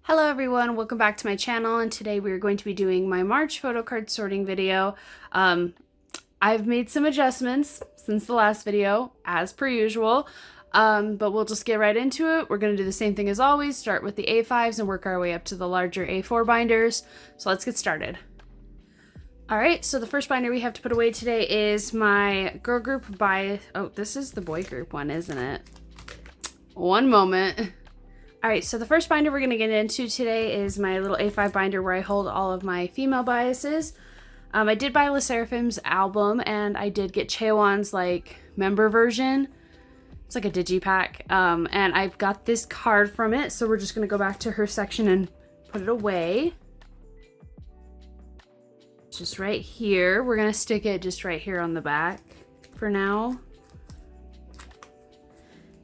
Hello everyone, welcome back to my channel, and today we're going to be doing my March photo card sorting video. I've made some adjustments since the last video, as per usual, but we'll just get right into it. We're going to do the same thing as always, start with the A5s and work our way up to the larger A4 binders. So let's get started. Alright, so the first binder we have to put away today is my girl group by... Oh, this is the boy group one, isn't it? One moment. Alright, so the first binder we're going to get into today is my little A5 binder where I hold all of my female biases. I did buy Le Sserafim's album, and I did get Chewan's member version. It's like a digipack, and I've got this card from it, so we're just going to go back to her section and put it away. Just right here. We're going to stick it just right here on the back for now.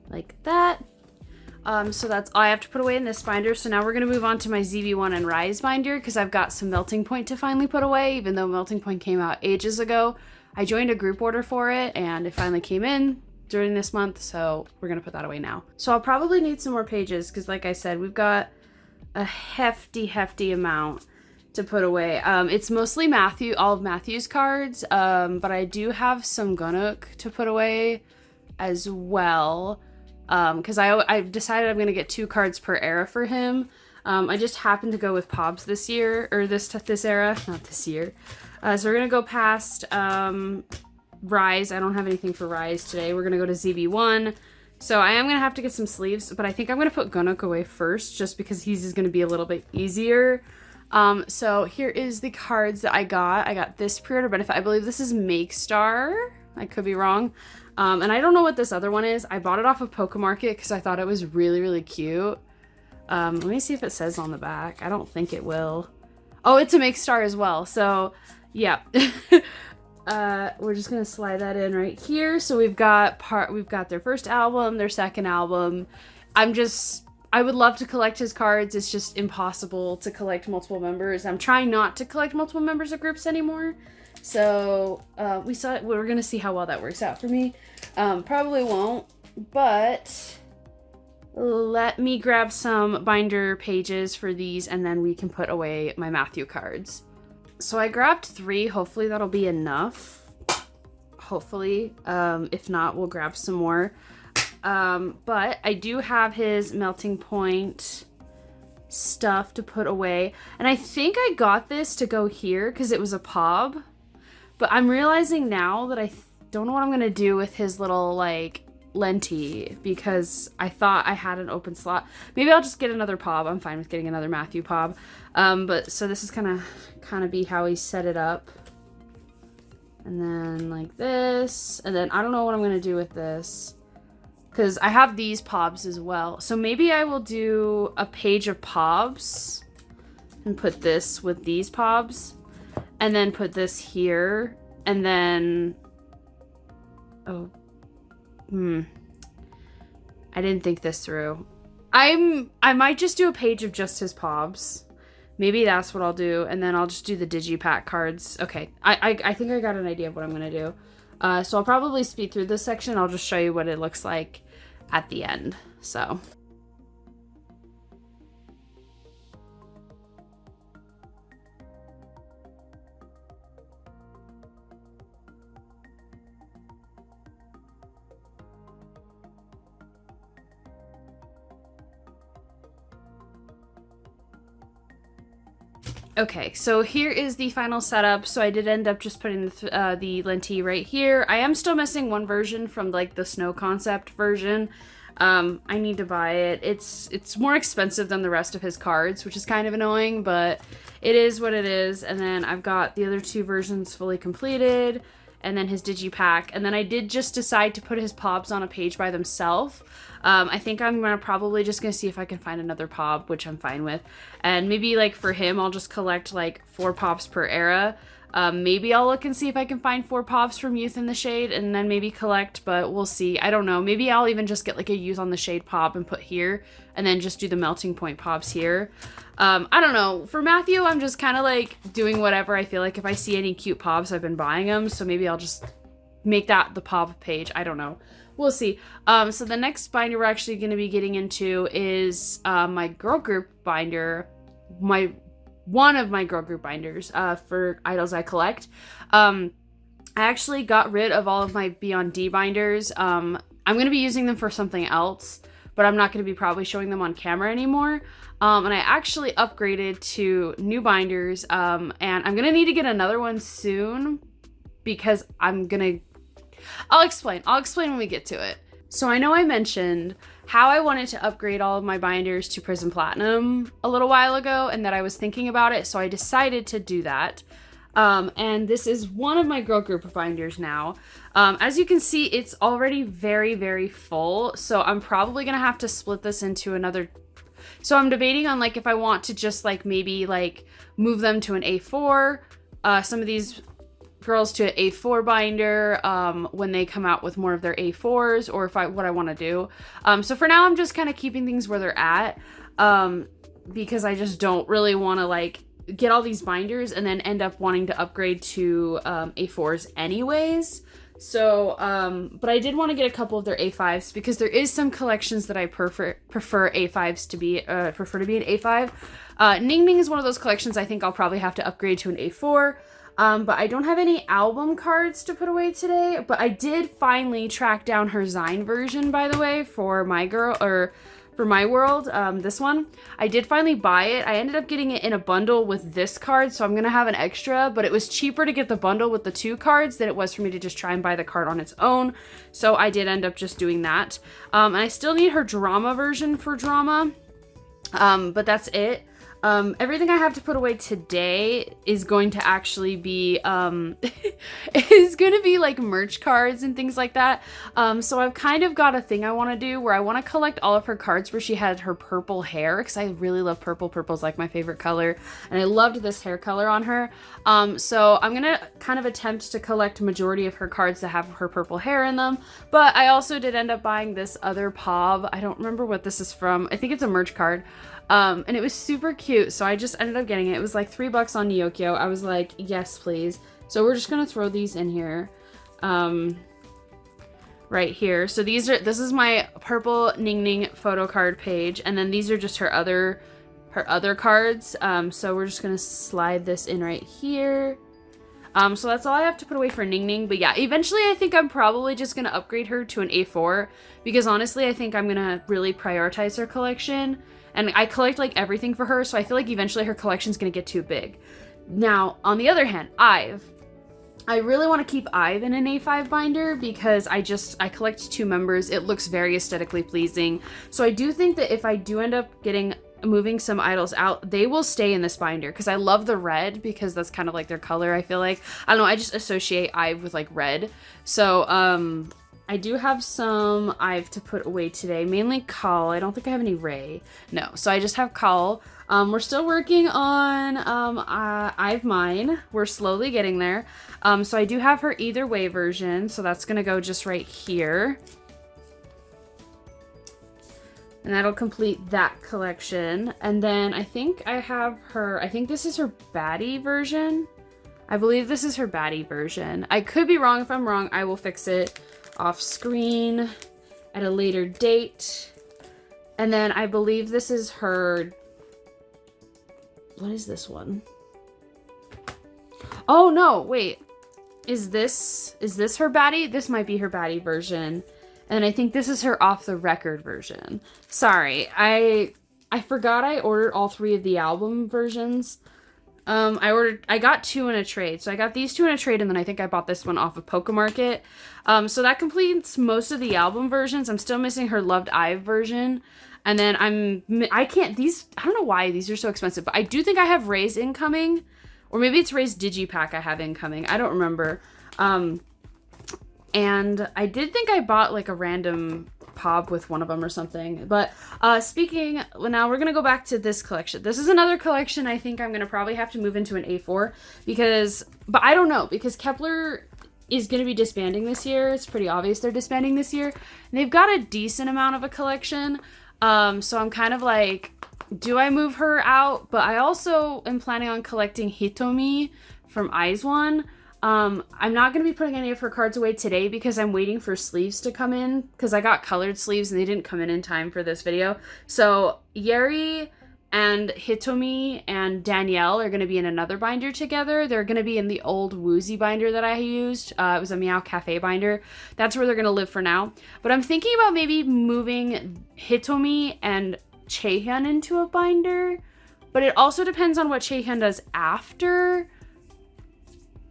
Like that. So that's all I have to put away in this binder. So now we're going to move on to my ZB1 and Rise binder because I've got some Melting Point to finally put away, even though Melting Point came out ages ago. I joined a group order for it and it finally came in during this month, so we're going to put that away now. So I'll probably need some more pages because like I said, we've got a hefty amount to put away. It's mostly all of Matthew's cards, but I do have some Gunnook to put away as well. Because I decided I'm going to get 2 cards per era for him. I just happened to go with Pobs this year, or this era, not this year. So we're going to go past Rise. I don't have anything for Rise today. We're going to go to ZB1. So I am going to have to get some sleeves, but I think I'm going to put Gunnook away first, just because he's going to be a little bit easier. So here is the cards that I got. I got this pre-order benefit. I believe this is Make Star. I could be wrong. And I don't know what this other one is. I bought it off of Pokemarket because I thought it was really cute. Let me see if it says on the back. I don't think it will. Oh, it's a Make Star as well. So, yeah. We're just gonna slide that in right here. So we've got their first album, their second album. I would love to collect his cards. It's just impossible to collect multiple members. I'm trying not to collect multiple members of groups anymore. So, we're going to see how well that works out for me. Probably won't, but let me grab some binder pages for these and then we can put away my Matthew cards. So I grabbed 3. Hopefully that'll be enough. Hopefully. If not, we'll grab some more. But I do have his Melting Point stuff to put away. And I think I got this to go here because it was a Pob. But I'm realizing now that I don't know what I'm going to do with his little, lenti, because I thought I had an open slot. Maybe I'll just get another Pob. I'm fine with getting another Matthew Pob. But so this is kind of be how he set it up. And then like this. And then I don't know what I'm going to do with this, because I have these Pobs as well. So maybe I will do a page of Pobs and put this with these Pobs. And then put this here, and then, I didn't think this through. I might just do a page of just his Pobs. Maybe that's what I'll do, and then I'll just do the digipack cards. Okay, I think I got an idea of what I'm gonna do. So I'll probably speed through this section. I'll just show you what it looks like at the end, so. Okay, so here is the final setup. So I did end up just putting the lenti right here. I am still missing one version from the Snow Concept version. I need to buy it. It's more expensive than the rest of his cards, which is kind of annoying, but it is what it is. And then I've got the other 2 versions fully completed, and then his digipack. And then I did just decide to put his Pobs on a page by themselves. I think I'm probably just gonna see if I can find another Pob, which I'm fine with. And maybe for him, I'll just collect 4 Pobs per era. Maybe I'll look and see if I can find 4 Pobs from Youth in the Shade and then maybe collect, but we'll see. I don't know. Maybe I'll even just get a Youth on the Shade Pob and put here and then just do the Melting Point Pobs here. I don't know. For Matthew, I'm just kind of doing whatever I feel like. If I see any cute Pobs, I've been buying them. So maybe I'll just make that the Pob page. I don't know. We'll see. So the next binder we're actually going to be getting into is my girl group binder, one of my girl group binders for idols I collect. I actually got rid of all of my Beyond D binders. I'm going to be using them for something else, but I'm not going to be probably showing them on camera anymore. And I actually upgraded to new binders, and I'm going to need to get another one soon because I'll explain when we get to it. So I know I mentioned how I wanted to upgrade all of my binders to Prism Platinum a little while ago and that I was thinking about it, so I decided to do that. And this is one of my girl group binders now. As you can see, it's already very, very full, so I'm probably gonna have to split this into another. So I'm debating on like if I want to just like maybe like move them to an A4, some of these girls to an A4 binder when they come out with more of their A4s, or what I want to do. So for now I'm just kind of keeping things where they're at, because I just don't really want to like get all these binders and then end up wanting to upgrade to A4s anyways. So but I did want to get a couple of their A5s because there is some collections that I prefer A5s to be an A5. Ning Ning is one of those collections I think I'll probably have to upgrade to an A4. But I don't have any album cards to put away today, but I did finally track down her Zine version, by the way, for my world, this one. I did finally buy it. I ended up getting it in a bundle with this card, so I'm gonna have an extra, but it was cheaper to get the bundle with the 2 cards than it was for me to just try and buy the card on its own, so I did end up just doing that. And I still need her drama version for drama, but that's it. Everything I have to put away today is going to actually be, is going to be like merch cards and things like that. So I've kind of got a thing I want to do where I want to collect all of her cards where she had her purple hair, because I really love purple. Purple's like my favorite color, and I loved this hair color on her. So I'm going to kind of attempt to collect majority of her cards that have her purple hair in them, but I also did end up buying this other POB. I don't remember what this is from. I think it's a merch card. And it was super cute, so I just ended up getting it. It was like $3 on Nyokyo. I was like, yes, please. So we're just gonna throw these in here, right here. So this is my purple Ning Ning photo card page, and then these are just her other cards. So we're just gonna slide this in right here. So that's all I have to put away for Ning Ning. But yeah, eventually I think I'm probably just gonna upgrade her to an A4, because honestly I think I'm gonna really prioritize her collection. And I collect like everything for her, so I feel like eventually her collection's gonna get too big. Now, on the other hand, I really want to keep Ive in an A5 binder because I collect 2 members. It looks very aesthetically pleasing. So I do think that if I do end up moving some idols out, they will stay in this binder because I love the red, because that's kind of like their color, I feel like. I don't know, I just associate Ive with like red. So, I do have some Ive to put away today, mainly Call. I don't think I have any Ray. No, so I just have Call. We're still working on Ive Mine. We're slowly getting there. So I do have her Either Way version, so that's gonna go just right here. And that'll complete that collection. And then I think I have her, I think this is her baddie version. I believe this is her baddie version. I could be wrong. If I'm wrong, I will fix it off screen at a later date. And then I believe this is her, what is this one? Oh no, wait. Is this her baddie? This might be her baddie version. And I think this is her off the record version. Sorry, I forgot I ordered all 3 of the album versions. I got 2 in a trade. So I got these 2 in a trade, and then I think I bought this one off of Pokemarket. So that completes most of the album versions. I'm still missing her Loved Ive version. And then I don't know why these are so expensive, but I do think I have Ray's incoming, or maybe it's Ray's Digipack I have incoming. I don't remember. And I did think I bought like a random POB with one of them or something. But now we're going to go back to this collection. This is another collection I think I'm going to probably have to move into an A4 but I don't know, because Kepler is going to be disbanding this year. It's pretty obvious they're disbanding this year. And they've got a decent amount of a collection. So I'm kind of like, do I move her out? But I also am planning on collecting Hitomi from Eyes One. I'm not going to be putting any of her cards away today because I'm waiting for sleeves to come in, because I got colored sleeves and they didn't come in time for this video. So Yeri and Hitomi and Danielle are going to be in another binder together. They're going to be in the old Woozy binder that I used. It was a Meow Cafe binder. That's where they're going to live for now. But I'm thinking about maybe moving Hitomi and Chaehyun into a binder. But it also depends on what Chaehyun does after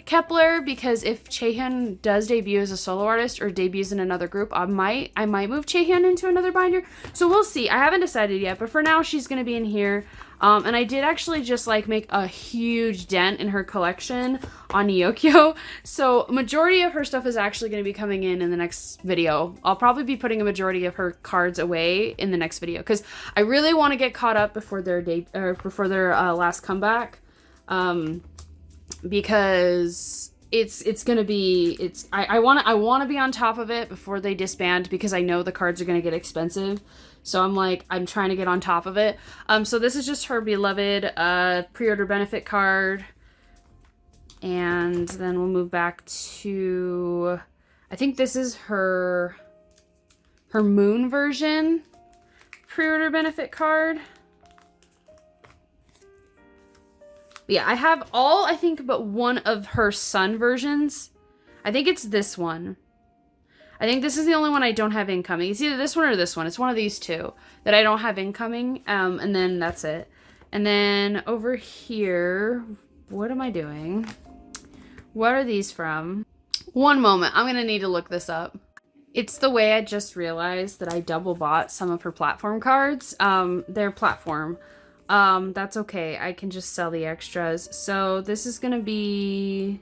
Kepler, because if Chaehyun does debut as a solo artist or debuts in another group, I might move Chaehyun into another binder. So we'll see. I haven't decided yet, but for now she's going to be in here. And I did actually just like make a huge dent in her collection on Nyokyo. So majority of her stuff is actually going to be coming in the next video. I'll probably be putting a majority of her cards away in the next video because I really want to get caught up before their last comeback. Because it's gonna be, I want to be on top of it before they disband, because I know the cards are gonna get expensive. So I'm trying to get on top of it. So this is just her beloved pre-order benefit card, and then we'll move back to, I think this is her moon version pre-order benefit card. Yeah, I have all, I think, but one of her sun versions. I think it's this one. I think this is the only one I don't have incoming. It's either this one or this one. It's one of these two that I don't have incoming. And then that's it. And then over here, what am I doing? What are these from? One moment. I'm going to need to look this up. It's the way I just realized that I double bought some of her platform cards. They're platform. That's okay. I can just sell the extras. So this is gonna be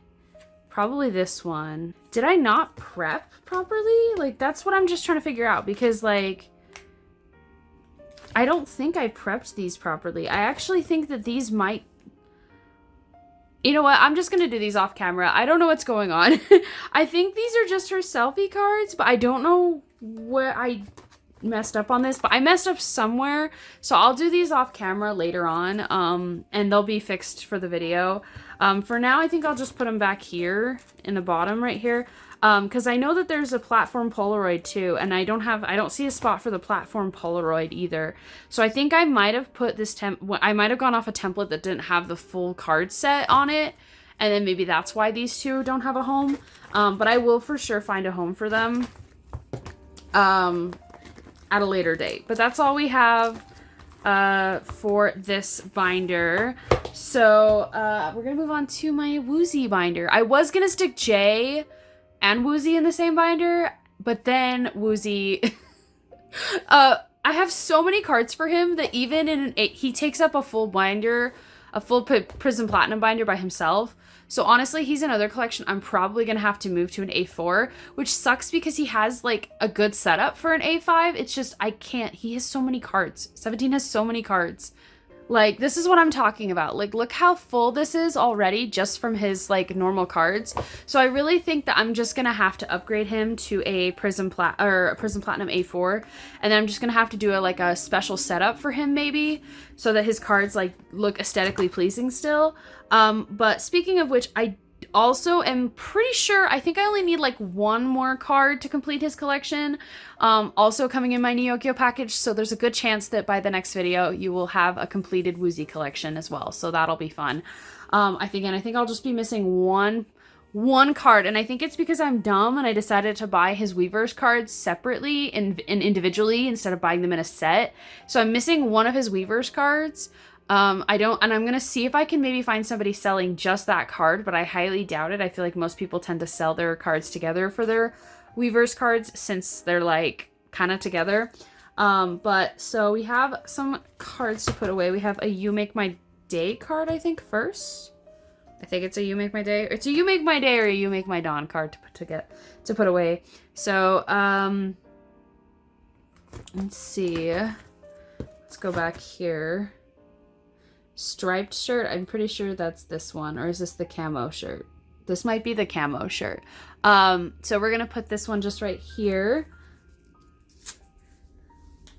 probably this one. Did I not prep properly? Like, that's what I'm just trying to figure out, because like, I don't think I prepped these properly. I actually think that these might, you know what? I'm just gonna do these off camera. I don't know what's going on. I think these are just her selfie cards, but I don't know where I messed up on this, but I messed up somewhere, so I'll do these off camera later on, and they'll be fixed for the video. For now, I think I'll just put them back here in the bottom right here, because I know that there's a platform Polaroid too, and I don't see a spot for the platform Polaroid either. So I think I might have put this I might have gone off a template that didn't have the full card set on it, and then maybe that's why these two don't have a home. But I will for sure find a home for them at a later date. But that's all we have for this binder. So we're gonna move on to my Woozy binder. I was gonna stick Jay and Woozy in the same binder, but then Woozy I have so many cards for him that even in he takes up a full binder, a full Prism Platinum binder by himself. So honestly, he's another collection I'm probably going to have to move to an A4, which sucks because he has like a good setup for an A5. It's just, I can't, he has so many cards. 17 has so many cards. Like, this is what I'm talking about. Like, look how full this is already just from his like normal cards. So I really think that I'm just going to have to upgrade him to a Prism Platinum A4. And then I'm just going to have to do a special setup for him maybe, so that his cards like look aesthetically pleasing still. But speaking of which, I also am pretty sure, I think I only need like one more card to complete his collection. Also coming in my Nyokyo package, so there's a good chance that by the next video you will have a completed Woozy collection as well, so that'll be fun. I think I'll just be missing one card, and I think it's because I'm dumb and I decided to buy his Weavers cards separately and individually instead of buying them in a set. So I'm missing one of his Weavers cards. And I'm gonna see if I can maybe find somebody selling just that card, but I highly doubt it. I feel like most people tend to sell their cards together for their Weavers cards since they're like kind of together. But so we have some cards to put away. We have a You Make My Day card, I think, first. I think it's a You Make My Day. It's a You Make My Day or a You Make My Dawn card to put away. So let's see. Let's go back here. Striped shirt, I'm pretty sure that's this one, or is this the camo shirt? This might be the camo shirt. So we're gonna put this one just right here.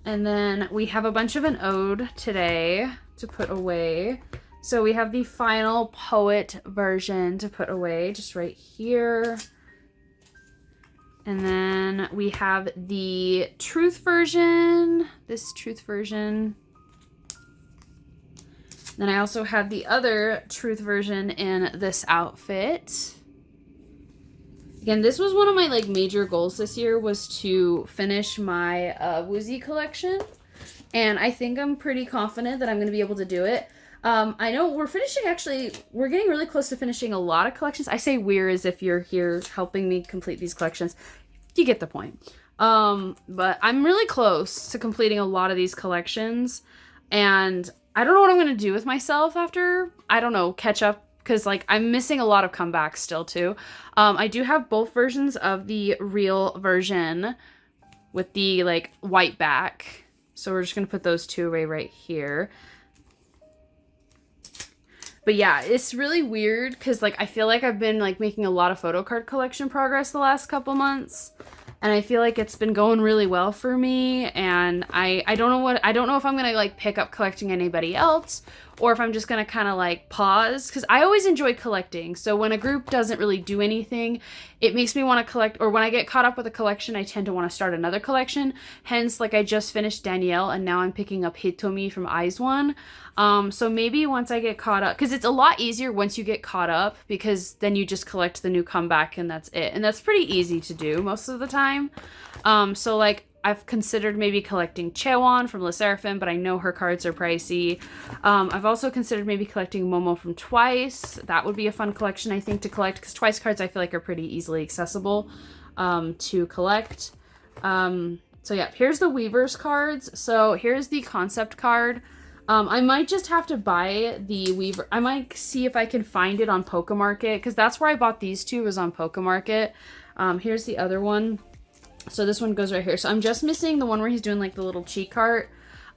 And then we have a bunch of an ode today to put away. So we have the final Poet version to put away, just right here. And then we have the Truth version, this Truth version. Then I also have the other Truth version in this outfit. Again, this was one of my like major goals this year, was to finish my Woozy collection. And I think I'm pretty confident that I'm going to be able to do it. I know we're finishing, actually, we're getting really close to finishing a lot of collections. I say we're as if you're here helping me complete these collections. You get the point. But I'm really close to completing a lot of these collections. And I don't know what I'm going to do with myself after, I don't know, catch up. Because, like, I'm missing a lot of comebacks still, too. I do have both versions of the real version with the, like, white back. So we're just going to put those two away right here. But yeah, it's really weird because, like, I feel like I've been, like, making a lot of Photocard collection progress the last couple months. And I feel like it's been going really well for me. And I don't know if I'm going to, like, pick up collecting anybody else. Or if I'm just going to kind of, like, pause. Because I always enjoy collecting. So when a group doesn't really do anything, it makes me want to collect. Or when I get caught up with a collection, I tend to want to start another collection. Hence, like, I just finished Danielle. And now I'm picking up Hitomi from Eyes One. So maybe once I get caught up, because it's a lot easier once you get caught up, because then you just collect the new comeback and that's it. And that's pretty easy to do most of the time. So like I've considered maybe collecting Chewan from Le Sserafim, but I know her cards are pricey. I've also considered maybe collecting Momo from Twice. That would be a fun collection, I think, to collect, because Twice cards I feel like are pretty easily accessible to collect. So yeah, here's the Weavers cards. So here's the concept card. I might just have to buy the Weaver. I might see if I can find it on Pokemarket, because that's where I bought these two, was on Pokemarket. Here's the other one. So this one goes right here. So I'm just missing the one where he's doing like the little cheek cart,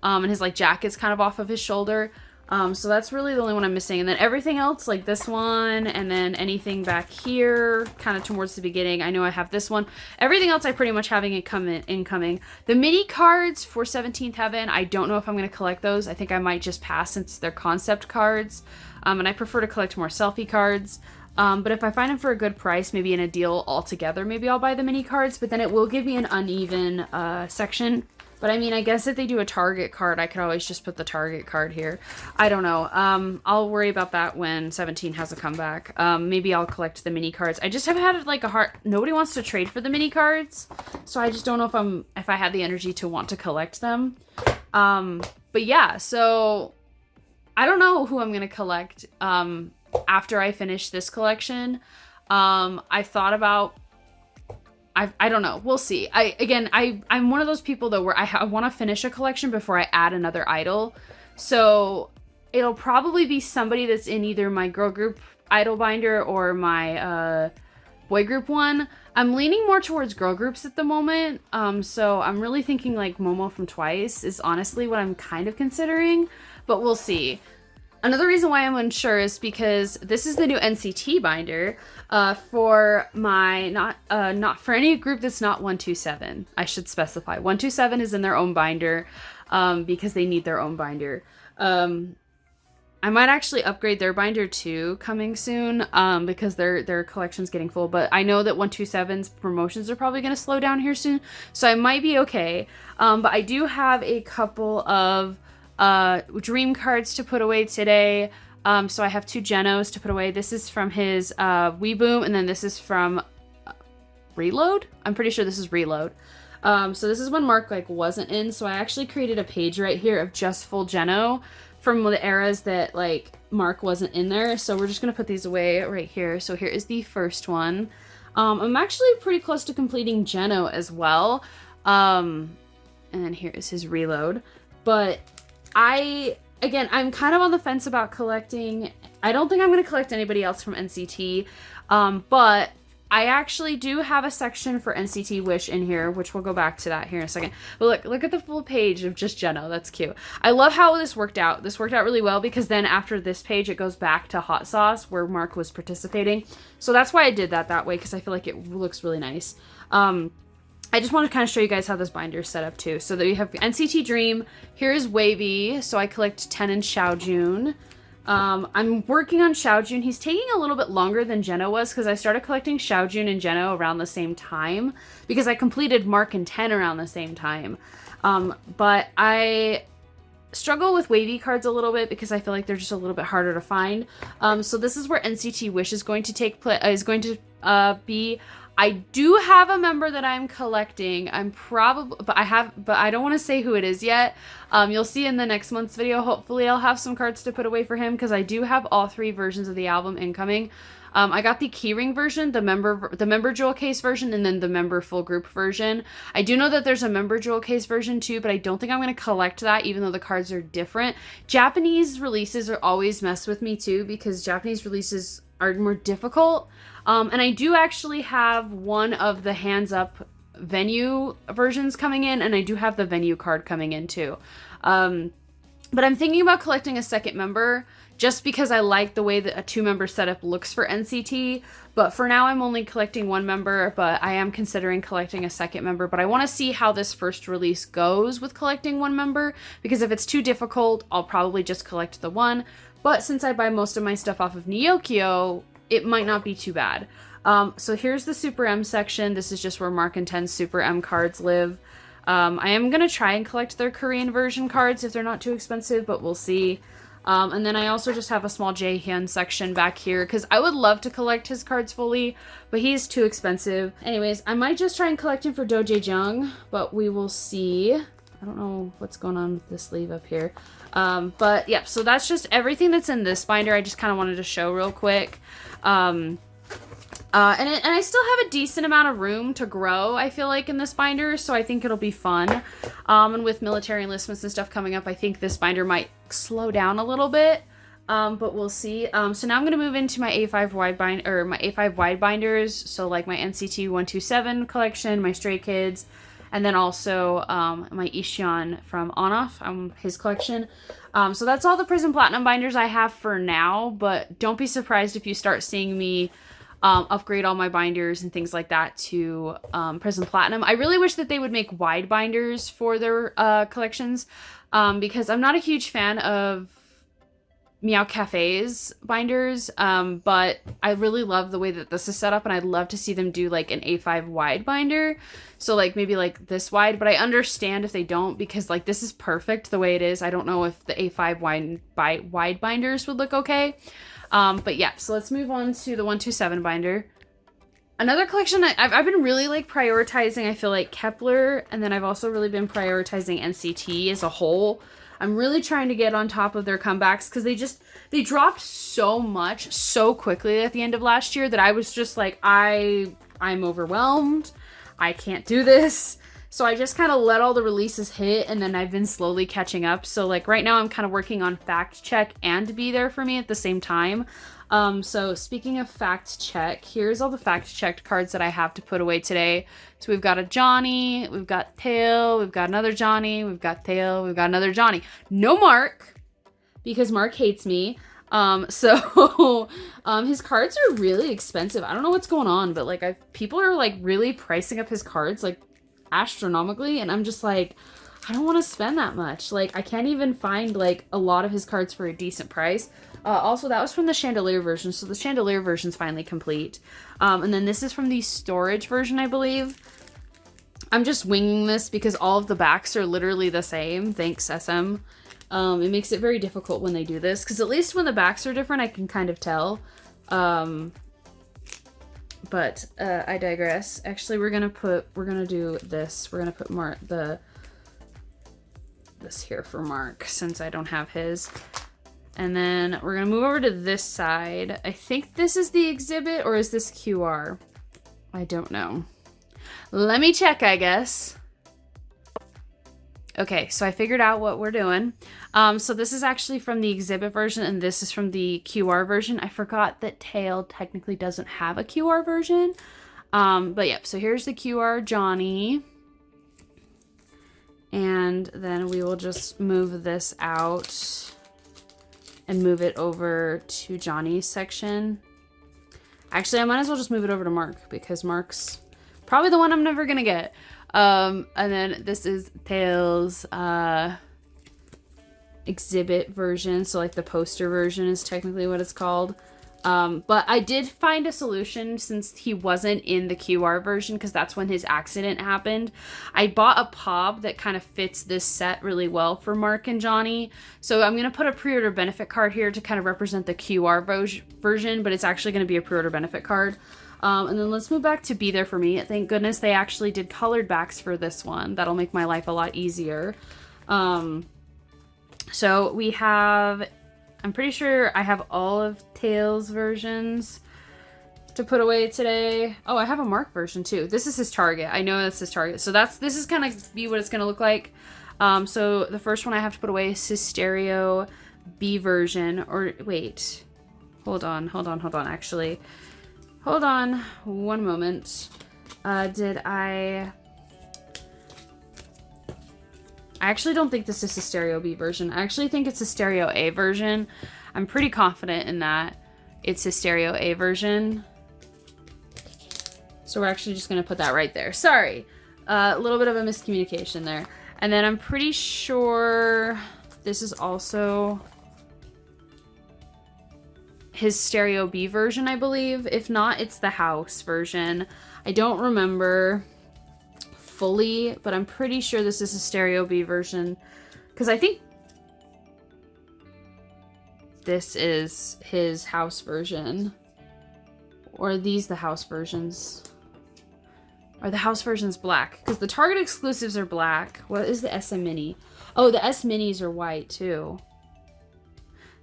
and his like jacket's kind of off of his shoulder. So that's really the only one I'm missing. And then everything else, like this one, and then anything back here, kind of towards the beginning. I know I have this one. Everything else I pretty much having incoming. The mini cards for 17th Heaven, I don't know if I'm going to collect those. I think I might just pass since they're concept cards. And I prefer to collect more selfie cards. But if I find them for a good price, maybe in a deal altogether, maybe I'll buy the mini cards. But then it will give me an uneven section. But I mean, I guess if they do a Target card, I could always just put the Target card here. I don't know. I'll worry about that when 17 has a comeback. Maybe I'll collect the mini cards. I just have had like a heart. Nobody wants to trade for the mini cards, so I just don't know if I have the energy to want to collect them. But yeah, so I don't know who I'm gonna collect after I finish this collection. I thought about. I don't know. We'll see. I'm one of those people, though, where I want to finish a collection before I add another idol. So it'll probably be somebody that's in either my girl group idol binder or my boy group one. I'm leaning more towards girl groups at the moment. So I'm really thinking like Momo from Twice is honestly what I'm kind of considering. But we'll see. Another reason why I'm unsure is because this is the new NCT binder for my, not for any group that's not 127. I should specify. 127 is in their own binder because they need their own binder. I might actually upgrade their binder too coming soon because their collection's getting full. But I know that 127's promotions are probably going to slow down here soon. So I might be okay. But I do have a couple of dream cards to put away today. So I have two Genos to put away. This is from his Weeboom, and then this is from Reload. I'm pretty sure this is Reload. So this is when Mark like wasn't in. So I actually created a page right here of just full Geno from the eras that like Mark wasn't in there. So we're just gonna put these away right here. So here is the first one. I'm actually pretty close to completing Geno as well. And then here is his Reload. But I'm kind of on the fence about collecting. I don't think I'm going to collect anybody else from NCT, but I actually do have a section for NCT Wish in here, which we'll go back to that here in a second. But look at the full page of just Geno. That's cute. I love how this worked out. This worked out really well because then after this page, it goes back to Hot Sauce where Mark was participating. So that's why I did that way, because I feel like it looks really nice. I just want to kind of show you guys how this binder is set up too. So that you have NCT Dream. Here is Wavy. So I collect 10 in Xiaojun. I'm working on Xiaojun. He's taking a little bit longer than Jenna was because I started collecting Xiaojun and Jenna around the same time because I completed Mark and 10 around the same time. But I struggle with wavy cards a little bit because I feel like they're just a little bit harder to find. So this is where NCT Wish is going to be. I do have a member that I'm collecting. but I don't want to say who it is yet. You'll see in the next month's video. Hopefully I'll have some cards to put away for him because I do have all 3 versions of the album incoming. I got the keyring version, the member jewel case version, and then the member full group version. I do know that there's a member jewel case version too, but I don't think I'm going to collect that even though the cards are different. Japanese releases are always mess with me too because Japanese releases are more difficult. And I do actually have one of the hands up venue versions coming in, and I do have the venue card coming in too. But I'm thinking about collecting a second member just because I like the way that a 2-member setup looks for NCT. But for now, I'm only collecting 1 member, but I am considering collecting a second member. But I want to see how this first release goes with collecting 1 member, because if it's too difficult, I'll probably just collect the 1. But since I buy most of my stuff off of Nyokyo, it might not be too bad. So here's the Super M section. This is just where Mark and 10 Super M cards live. I am going to try and collect their Korean version cards if they're not too expensive, but we'll see. And then I also just have a small Jaehyun section back here because I would love to collect his cards fully, but he's too expensive. Anyways, I might just try and collect him for Do Jae-jung, but we will see. I don't know what's going on with this sleeve up here. But yeah, so that's just everything that's in this binder. I just kind of wanted to show real quick. And I still have a decent amount of room to grow, I feel like, in this binder, so I think it'll be fun. And with military enlistments and stuff coming up, I think this binder might slow down a little bit, but we'll see. So now I'm going to move into my A5 wide binders, so like my NCT 127 collection, my Stray Kids, and then also my Ishion from On-Off, his collection. So that's all the Prism Platinum binders I have for now, but don't be surprised if you start seeing me upgrade all my binders and things like that to Prism Platinum. I really wish that they would make wide binders for their collections because I'm not a huge fan of Meow Cafe's binders, but I really love the way that this is set up, and I'd love to see them do like an A5 wide binder. So like maybe like this wide, but I understand if they don't because like this is perfect the way it is. I don't know if the A5 wide binders would look okay. But yeah, so let's move on to the 127 binder. Another collection I've been really like prioritizing, I feel like Kepler, and then I've also really been prioritizing NCT as a whole. I'm really trying to get on top of their comebacks because they dropped so much so quickly at the end of last year that I was just like, I'm overwhelmed. I can't do this. So I just kind of let all the releases hit, and then I've been slowly catching up. So like right now I'm kind of working on Fact Check and Be There For Me at the same time. So speaking of Fact Check, here's all the Fact Checked cards that I have to put away today. So we've got a Johnny, we've got Tail, we've got another Johnny, we've got Tail, we've got another Johnny. No Mark, because Mark hates me. So his cards are really expensive. I don't know what's going on, but like people are like really pricing up his cards like astronomically, and I'm just like, I don't want to spend that much. Like I can't even find like a lot of his cards for a decent price. Also, that was from the Chandelier version, so the Chandelier version's finally complete. And then this is from the storage version, I believe. I'm just winging this because all of the backs are literally the same. Thanks, SM. It makes it very difficult when they do this, because at least when the backs are different, I can kind of tell. But I digress. Actually, we're gonna do this. We're gonna put this here for Mark, since I don't have his. And then we're gonna move over to this side. I think this is the exhibit, or is this QR? I don't know. Let me check, I guess. Okay, so I figured out what we're doing. So this is actually from the exhibit version, and this is from the QR version. I forgot that Tail technically doesn't have a QR version. But yeah, so here's the QR Johnny. And then we will just move this out and move it over to Johnny's section. Actually, I might as well just move it over to Mark, because Mark's probably the one I'm never gonna get. And then this is Tails. exhibit version. So like the poster version is technically what it's called. But I did find a solution since he wasn't in the QR version, because that's when his accident happened. I bought a POB that kind of fits this set really well for Mark and Johnny. So I'm going to put a pre-order benefit card here to kind of represent the QR version, but it's actually going to be a pre-order benefit card. And then let's move back to Be There For Me. Thank goodness they actually did colored backs for this one. That'll make my life a lot easier. So we have... I'm pretty sure I have all of Tails versions to put away today. Oh, I have a Mark version too. This is his Target. I know that's his Target. So this is gonna be what it's gonna look like. So the first one I have to put away is his Stereo B version. Or wait, hold on, actually. Hold on one moment. I actually don't think this is a Stereo B version. I actually think it's a Stereo A version. I'm pretty confident in that it's a Stereo A version. So we're actually just going to put that right there. Sorry. A little bit of a miscommunication there. And then I'm pretty sure this is also his Stereo B version, I believe. If not, it's the house version. I don't remember fully, but I'm pretty sure this is a Stereo B version, because I think this is his house version, or are these the house versions? Are the house versions black? Because the Target exclusives are black. What is the SM Mini? Oh, the S Minis are white too.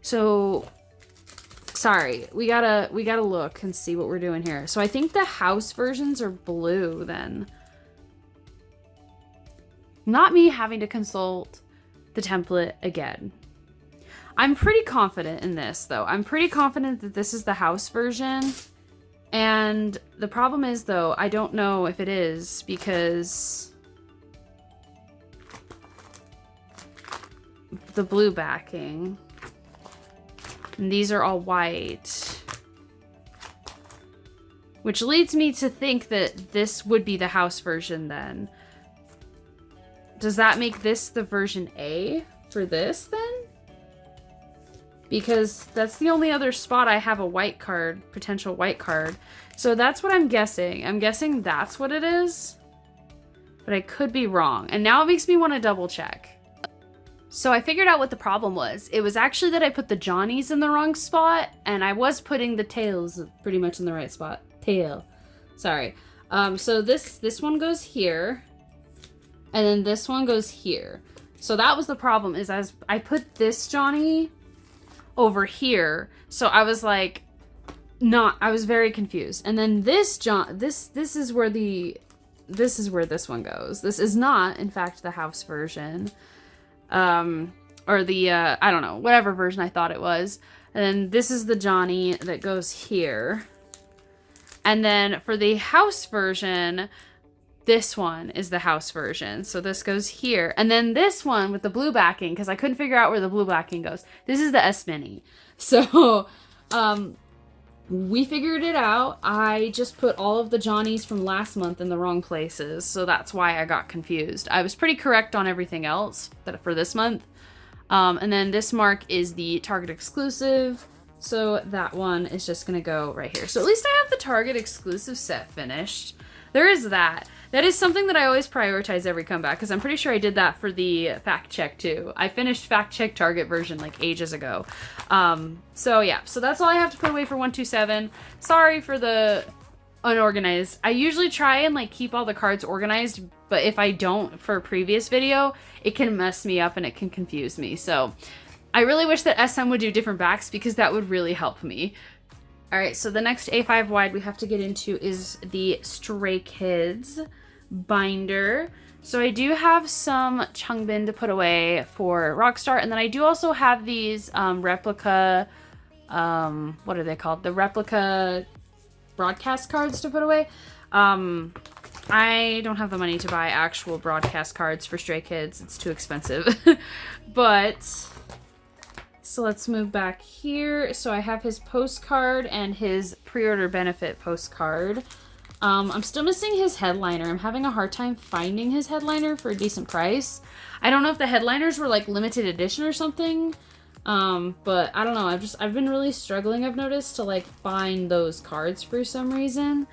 So sorry, we gotta look and see what we're doing here. So I think the house versions are blue then. Not me having to consult the template again. I'm pretty confident in this, though. I'm pretty confident that this is the house version. And the problem is, though, I don't know if it is, because the blue backing. And these are all white. Which leads me to think that this would be the house version then. Does that make this the version A for this then? Because that's the only other spot I have a white card, potential white card. So that's what I'm guessing. I'm guessing that's what it is, but I could be wrong. And now it makes me want to double check. So I figured out what the problem was. It was actually that I put the Johnnies in the wrong spot, and I was putting the Tails pretty much in the right spot. Tail. Sorry. So this one goes here. And then this one goes here. So that was the problem, is as I put this Johnny over here. So I was like, I was very confused. And then this this is where this one goes. This is not, in fact, the house version. Or the, I don't know, whatever version I thought it was. And then this is the Johnny that goes here. And then for the house version, this one is the house version. So this goes here. And then this one with the blue backing, because I couldn't figure out where the blue backing goes. This is the S Mini. So we figured it out. I just put all of the Johnnies from last month in the wrong places. So that's why I got confused. I was pretty correct on everything else for this month. And then this Mark is the Target exclusive. So that one is just going to go right here. So at least I have the Target exclusive set finished. There is that. That is something that I always prioritize every comeback, because I'm pretty sure I did that for the fact check too. I finished fact check Target version like ages ago. So yeah, so that's all I have to put away for 127. Sorry for the unorganized. I usually try and like keep all the cards organized, but if I don't for a previous video, it can mess me up and it can confuse me. So I really wish that SM would do different backs, because that would really help me. All right, so the next A5 wide we have to get into is the Stray Kids binder. So I do have some Changbin to put away for Rockstar, and then I do also have these replica, what are they called? The replica broadcast cards to put away. I don't have the money to buy actual broadcast cards for Stray Kids. It's too expensive. But so let's move back here. So I have his postcard and his pre-order benefit postcard. I'm still missing his headliner. I'm having a hard time finding his headliner for a decent price. I don't know if the headliners were like limited edition or something. But I don't know. I've been really struggling, I've noticed, to like find those cards for some reason.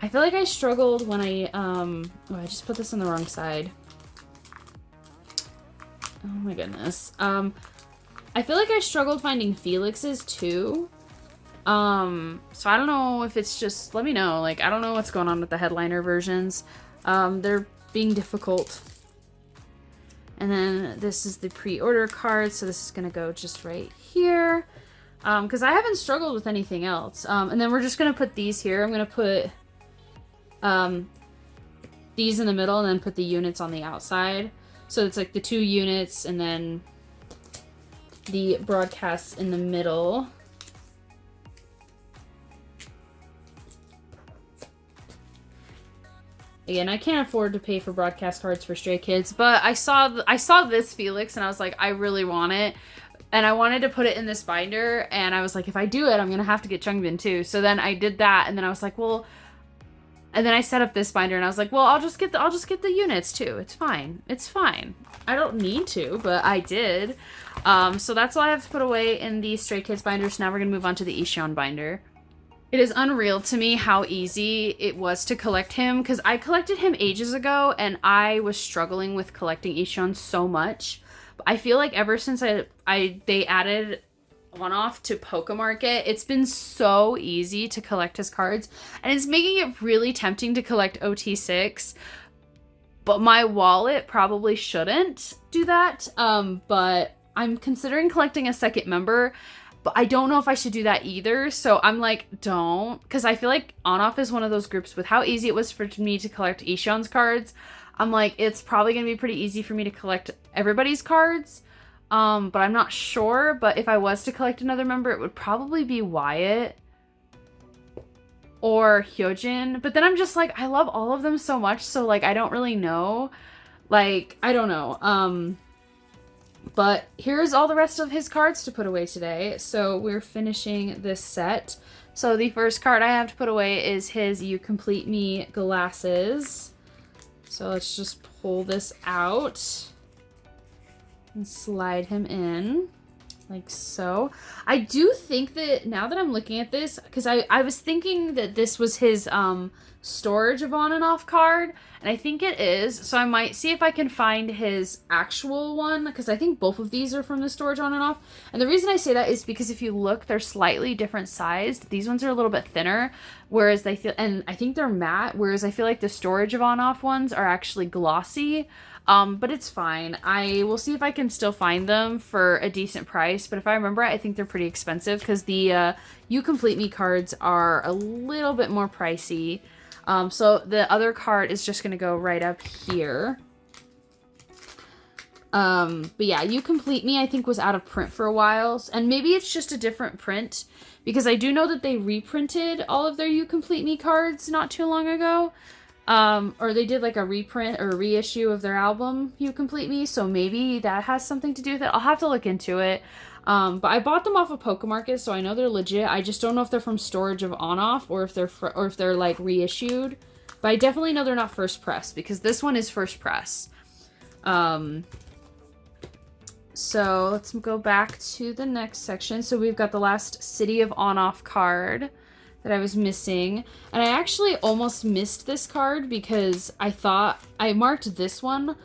I feel like I struggled when I I just put this on the wrong side. Oh my goodness. I feel like I struggled finding Felix's too. So I don't know if it's just, let me know. Like, I don't know what's going on with the headliner versions. They're being difficult. And then this is the pre-order card, so this is gonna go just right here. Because I haven't struggled with anything else. And then we're just gonna put these here. I'm gonna put these in the middle and then put the units on the outside. So it's like the 2 units and then the broadcasts in the middle. Again, I can't afford to pay for broadcast cards for Stray Kids, but I saw this Felix and I was like, I really want it. And I wanted to put it in this binder, and I was like, if I do it, I'm gonna have to get Chungbin too. So then I did that, and then I was like, well, and then I set up this binder, and I was like, well, I'll just get the units too. It's fine. It's fine. I don't need to, but I did. So that's all I have to put away in the Stray Kids binder. So now we're gonna move on to the Ishan binder. It is unreal to me how easy it was to collect him, because I collected him ages ago, and I was struggling with collecting Ishan so much. I feel like ever since they added on-off to Pokemarket, it's been so easy to collect his cards, and it's making it really tempting to collect OT6, but my wallet probably shouldn't do that. But I'm considering collecting a second member, but I don't know if I should do that either, so I'm like, don't, because I feel like on-off is one of those groups with how easy it was for me to collect Ishan's cards. I'm like, it's probably going to be pretty easy for me to collect everybody's cards, but I'm not sure. But if I was to collect another member, it would probably be Wyatt or Hyojin. But then I'm just like, I love all of them so much, so like, I don't really know. Like, I don't know. But here's all the rest of his cards to put away today. So we're finishing this set. So the first card I have to put away is his You Complete Me glasses. So let's just pull this out and slide him in like so. I do think that now that I'm looking at this, because I was thinking that this was his storage of on and off card, and I think it is. So I might see if I can find his actual one, because I think both of these are from the storage on and off. And the reason I say that is because if you look, they're slightly different sized. These ones are a little bit thinner, whereas they feel, and I think they're matte, whereas I feel like the storage of on off ones are actually glossy. But it's fine. I will see if I can still find them for a decent price. But if I remember, I think they're pretty expensive because the You Complete Me cards are a little bit more pricey. So the other card is just going to go right up here. But yeah, You Complete Me I think was out of print for a while. And maybe it's just a different print, because I do know that they reprinted all of their You Complete Me cards not too long ago. Or they did like a reprint or a reissue of their album, You Complete Me, so maybe that has something to do with it. I'll have to look into it. But I bought them off of Pokemarket, so I know they're legit. I just don't know if they're from storage of on-off or if they're like reissued. But I definitely know they're not first press, because this one is first press. So let's go back to the next section. So we've got the last City of On-Off card that I was missing. And I actually almost missed this card because I thought I marked this one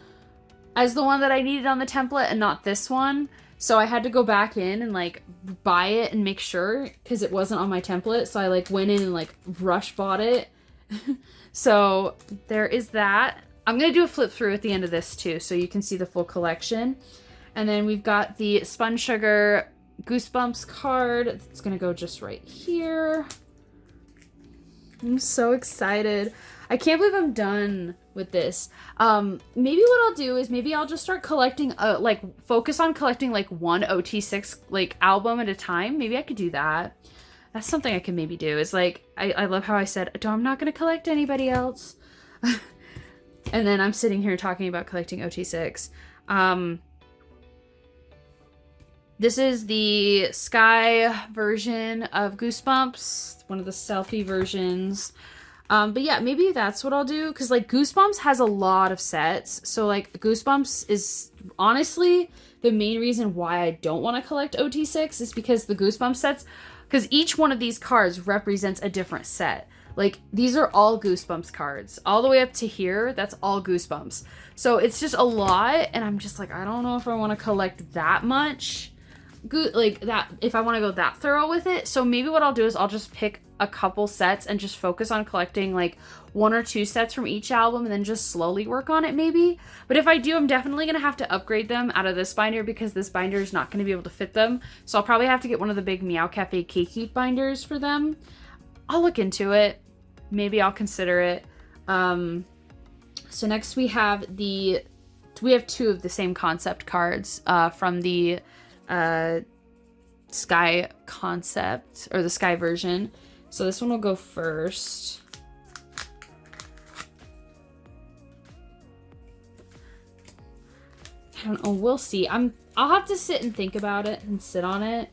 as the one that I needed on the template and not this one. So I had to go back in and like buy it and make sure, because it wasn't on my template. So I like went in and like rush bought it. So there is that. I'm going to do a flip through at the end of this too, so you can see the full collection. And then we've got the Spun Sugar Goosebumps card. It's going to go just right here. I'm so excited. I can't believe I'm done with this. Maybe what I'll do is maybe I'll just start collecting, like focus on collecting like one OT6 like album at a time. Maybe I could do that. That's something I can maybe do. Is like, I love how I said, I'm not going to collect anybody else. And then I'm sitting here talking about collecting OT6. This is the Sky version of Goosebumps, one of the selfie versions. But yeah, maybe that's what I'll do. Because, like, Goosebumps has a lot of sets. So, like, Goosebumps is honestly the main reason why I don't want to collect OT6 is because the Goosebumps sets, because each one of these cards represents a different set. Like, these are all Goosebumps cards. All the way up to here, that's all Goosebumps. So it's just a lot, and I'm just like, I don't know if I want to collect that much. Like, that, if I want to go that thorough with it. So maybe what I'll do is I'll just pick a couple sets and just focus on collecting, like, 1 or 2 sets from each album and then just slowly work on it, maybe. But if I do, I'm definitely going to have to upgrade them out of this binder because this binder is not going to be able to fit them. So I'll probably have to get one of the big Meow Cafe Cake binders for them. I'll look into it. Maybe I'll consider it. So next we have 2 of the same concept cards from the Sky concept, or the Sky version. So this one will go first. I don't know, we'll see. I'll have to sit and think about it and sit on it.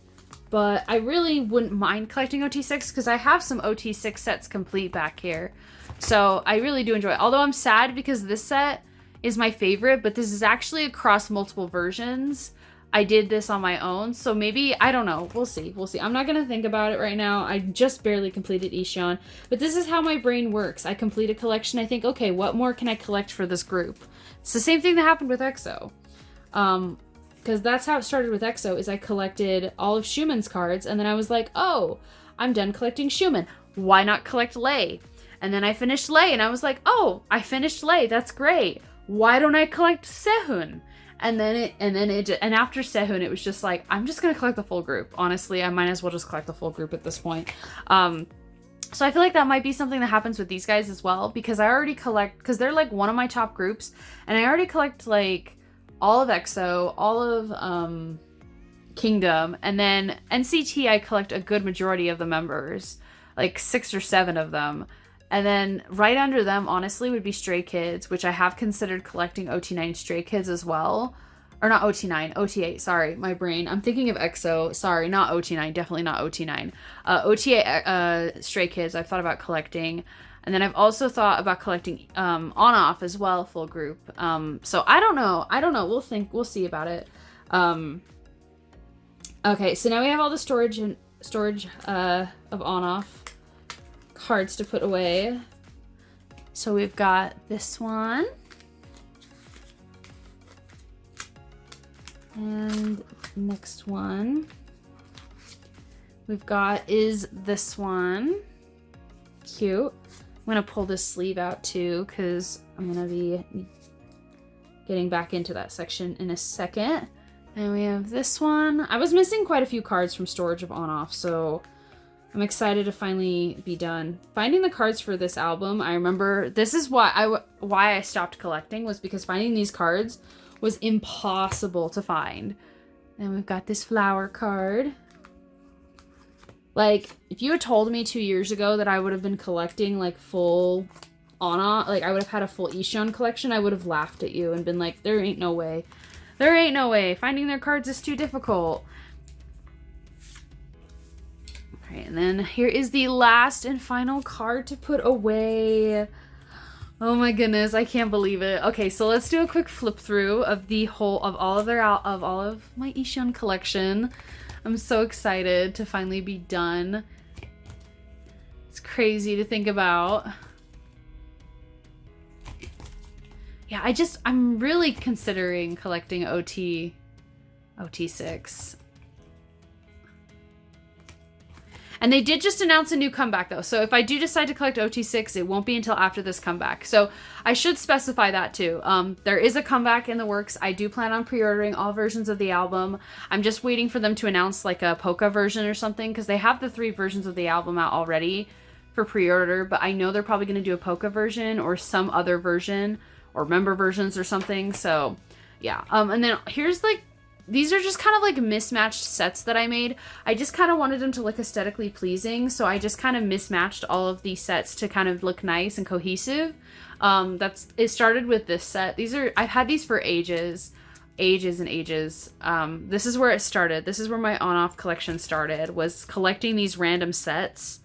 But I really wouldn't mind collecting OT6 because I have some OT6 sets complete back here. So I really do enjoy it. Although I'm sad because this set is my favorite, but this is actually across multiple versions. I did this on my own, so maybe, I don't know. We'll see. We'll see. I'm not going to think about it right now. I just barely completed Ishan, but this is how my brain works. I complete a collection. I think, okay, what more can I collect for this group? It's the same thing that happened with EXO. Because that's how it started with EXO, is I collected all of Schumann's cards, and then I was like, oh, I'm done collecting Schumann. Why not collect Lei? And then I finished Lei, and I was like, oh, I finished Lei. That's great. Why don't I collect Sehun? And after Sehun, it was just like, I'm just gonna collect the full group. Honestly, I might as well just collect the full group at this point. So I feel like that might be something that happens with these guys as well, because I already collect, because they're like one of my top groups, and I already collect like all of EXO, all of Kingdom, and then NCT I collect a good majority of the members, like 6 or 7 of them. And then right under them, honestly, would be Stray Kids, which I have considered collecting OT9 Stray Kids as well. Or not OT9, OT8, sorry, my brain. I'm thinking of EXO, sorry, not OT9, definitely not OT9. OT8 Stray Kids I've thought about collecting. And then I've also thought about collecting On-Off as well, full group. So I don't know, we'll see about it. Okay, so now we have all the storage of On-Off cards to put away. So we've got this one. And next one we've got is this one. Cute. I'm going to pull this sleeve out too because I'm going to be getting back into that section in a second. And we have this one. I was missing quite a few cards from storage of On-Off, so I'm excited to finally be done. Finding the cards for this album, I remember this is why I stopped collecting, was because finding these cards was impossible to find. And we've got this flower card. Like, if you had told me 2 years ago that I would have been collecting like full On-Off, like I would have had a full Ishan collection, I would have laughed at you and been like, there ain't no way. There ain't no way. Finding their cards is too difficult. Alright, and then here is the last and final card to put away. Oh my goodness, I can't believe it. Okay, so let's do a quick flip through of all of my Ishan collection. I'm so excited to finally be done. It's crazy to think about. Yeah, I'm really considering collecting OT6. And they did just announce a new comeback though. So if I do decide to collect OT6, it won't be until after this comeback. So I should specify that too. There is a comeback in the works. I do plan on pre-ordering all versions of the album. I'm just waiting for them to announce like a polka version or something, because they have the 3 versions of the album out already for pre-order, but I know they're probably going to do a polka version or some other version or member versions or something. So yeah. And then here's like, these are just kind of like mismatched sets that I made. I just kind of wanted them to look aesthetically pleasing, so I just kind of mismatched all of these sets to kind of look nice and cohesive. It started with this set. I've had these for ages and ages. This is where it started. This is where my On-Off collection started, was collecting these random sets.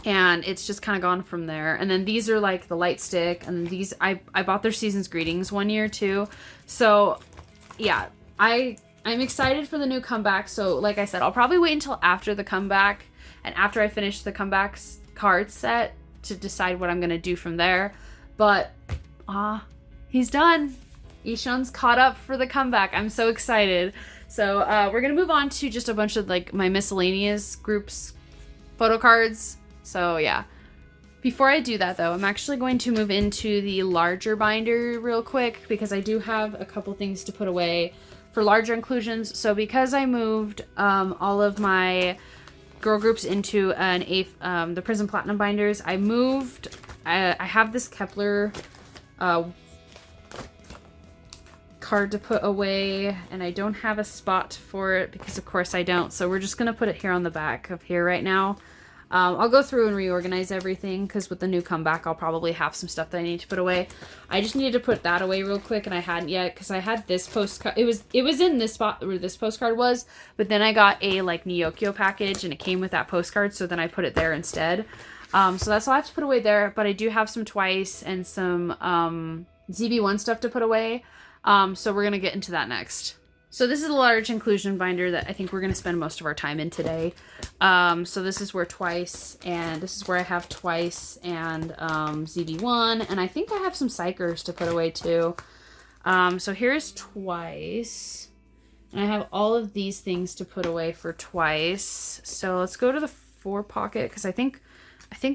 and it's just kind of gone from there. And then these are like the light stick, and these I bought their Season's Greetings one year too. So yeah, I'm excited for the new comeback. So like I said, I'll probably wait until after the comeback and after I finish the comeback card set to decide what I'm gonna do from there. But he's done. Ishun's caught up for the comeback. I'm so excited. So we're gonna move on to just a bunch of like my miscellaneous groups photo cards. So yeah, before I do that though, I'm actually going to move into the larger binder real quick because I do have a couple things to put away for larger inclusions. So because I moved all of my girl groups into the Prism Platinum binders, I have this Kepler card to put away, and I don't have a spot for it because of course I don't. So we're just gonna put it here on the back of here right now. I'll go through and reorganize everything because with the new comeback I'll probably have some stuff that I need to put away. I just needed to put that away real quick, and I hadn't yet because I had this postcard. It was in this spot where this postcard was, but then I got a like Nyokyo package and it came with that postcard, so then I put it there instead. So that's all I have to put away there, but I do have some Twice and some ZB1 stuff to put away. So we're gonna get into that next. So this is a large inclusion binder that I think we're going to spend most of our time in today. So this is where Twice, and this is where I have Twice and ZB1, and I think I have some Psychers to put away too. So here's Twice, and I have all of these things to put away for Twice. So let's go to the 4 pocket, because I think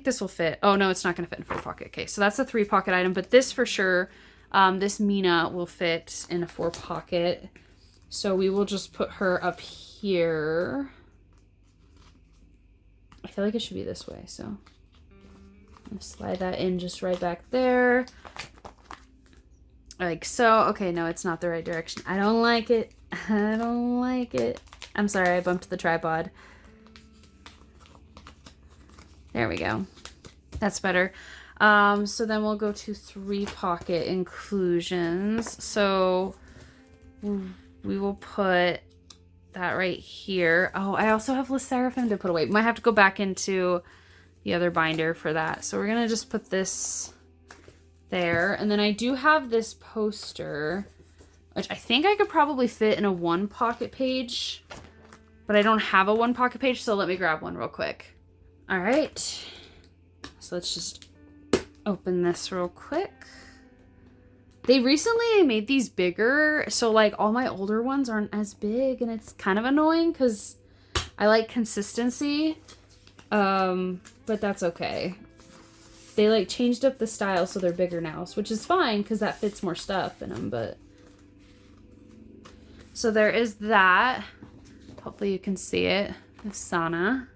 this will fit. Oh no, it's not going to fit in 4 pocket. Okay, so that's a 3 pocket item, but this for sure, this Mina will fit in a 4 pocket. So we will just put her up here. I feel like it should be this way, so I'm gonna slide that in just right back there. Like so. Okay, no, it's not the right direction. I don't like it. I don't like it. I'm sorry, I bumped the tripod. There we go. That's better. So then we'll go to 3 pocket inclusions. So we will put that right here. Oh, I also have Le Seraphim to put away. Might have to go back into the other binder for that. So we're going to just put this there. And then I do have this poster, which I think I could probably fit in a 1 pocket page, but I don't have a 1 pocket page, so let me grab one real quick. All right. So let's just open this real quick. They recently made these bigger, so like all my older ones aren't as big, and it's kind of annoying because I like consistency, but that's okay. They like changed up the style so they're bigger now, which is fine because that fits more stuff in them, but... So there is that. Hopefully you can see it. Sana.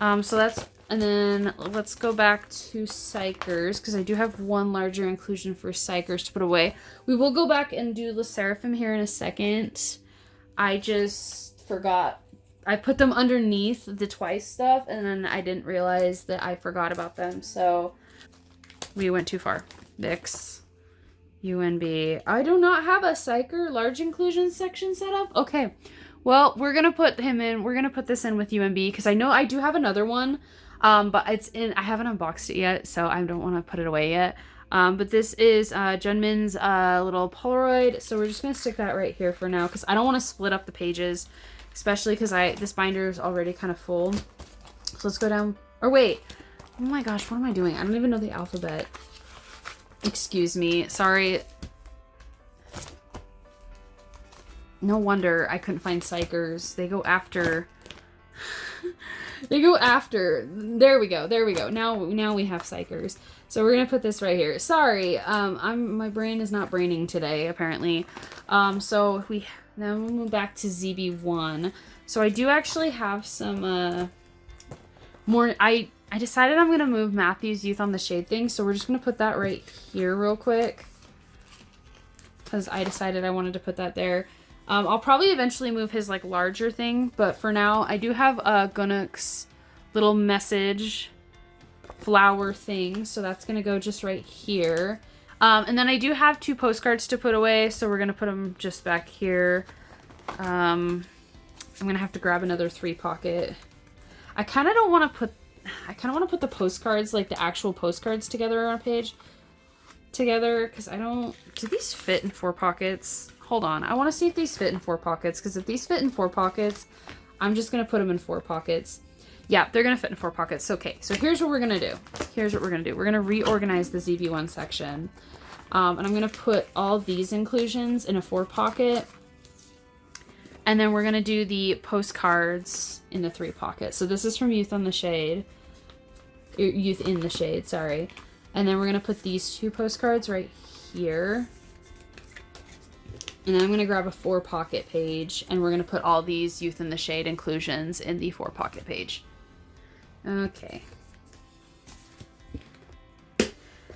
So that's... And then let's go back to Psychers, because I do have 1 larger inclusion for Psychers to put away. We will go back and do Le Seraphim here in a second. I just forgot. I put them underneath the Twice stuff, and then I didn't realize that I forgot about them. So we went too far. Vix, UNB. I do not have a Psycher large inclusion section set up. Okay. Well, we're going to put him in. We're going to put this in with UNB, because I know I do have another one. But it's in, I haven't unboxed it yet, so I don't want to put it away yet. But this is Junmin's little Polaroid, so we're just going to stick that right here for now, because I don't want to split up the pages, especially because this binder is already kind of full. So let's go down, or wait, oh my gosh, what am I doing? I don't even know the alphabet. Excuse me, sorry. No wonder I couldn't find Psychers. They go after... They go after. There we go. There we go. Now we have Psychers. So we're gonna put this right here. Sorry, my brain is not braining today apparently. So now we'll move back to ZB1. So I do actually have some more. I decided I'm gonna move Matthew's Youth on the Shade thing. So we're just gonna put that right here real quick, because I decided I wanted to put that there. I'll probably eventually move his like larger thing, but for now I do have Gunnook's little message flower thing, so that's gonna go just right here. And then I do have 2 postcards to put away, so we're gonna put them just back here. I'm gonna have to grab another 3 pocket. I kind of don't want to put I kind of want to put the postcards, like the actual postcards together on a page together, because I don't, do these fit in 4 pockets? Hold on, I want to see if these fit in 4 pockets, because if these fit in 4 pockets, I'm just going to put them in 4 pockets. Yeah, they're going to fit in 4 pockets. Okay, so here's what we're going to do. Here's what we're going to do. We're going to reorganize the ZV1 section. And I'm going to put all these inclusions in a 4 pocket. And then we're going to do the postcards in the 3 pockets. So this is from Youth in the Shade, sorry. And then we're going to put these 2 postcards right here. And then I'm going to grab a 4 pocket page, and we're going to put all these Youth in the Shade inclusions in the 4 pocket page. Okay.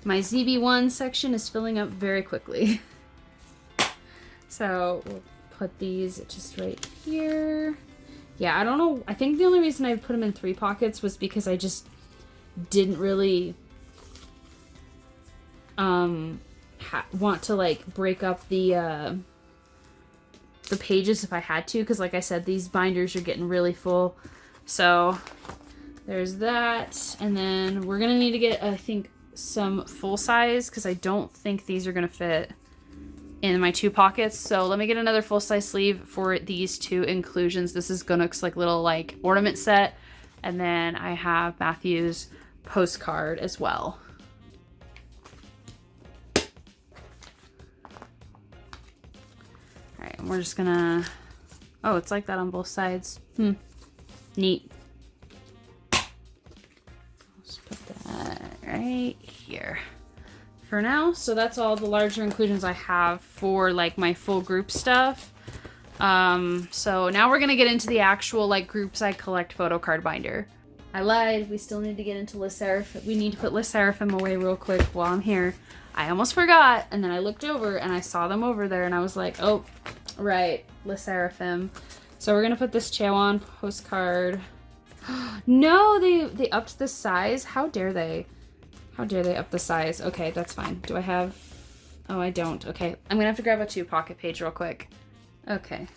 My ZB1 section is filling up very quickly. So we'll put these just right here. Yeah, I don't know. I think the only reason I put them in 3 pockets was because I just didn't really want to like break up the pages if I had to, because like I said, these binders are getting really full. So there's that. And then we're gonna need to get, I think, some full size, because I don't think these are gonna fit in my 2 pockets. So let me get another full size sleeve for these 2 inclusions. This is Gunnock's like little like ornament set, and then I have Matthew's postcard as well. Alright, and we're just gonna, oh, it's like that on both sides. Neat. Let's put that right here for now. So that's all the larger inclusions I have for like my full group stuff. So now we're gonna get into the actual like groups I collect photocard binder. I lied, we still need to get into Les Seraphim. We need to put Les Seraphim away real quick while I'm here. I almost forgot, and then I looked over and I saw them over there and I was like, oh, right, Les Seraphim. So we're gonna put this Chewan postcard. No, they upped the size. How dare they? How dare they up the size? Okay, that's fine. Do I have... Oh, I don't. Okay, I'm gonna have to grab a 2 pocket page real quick. Okay.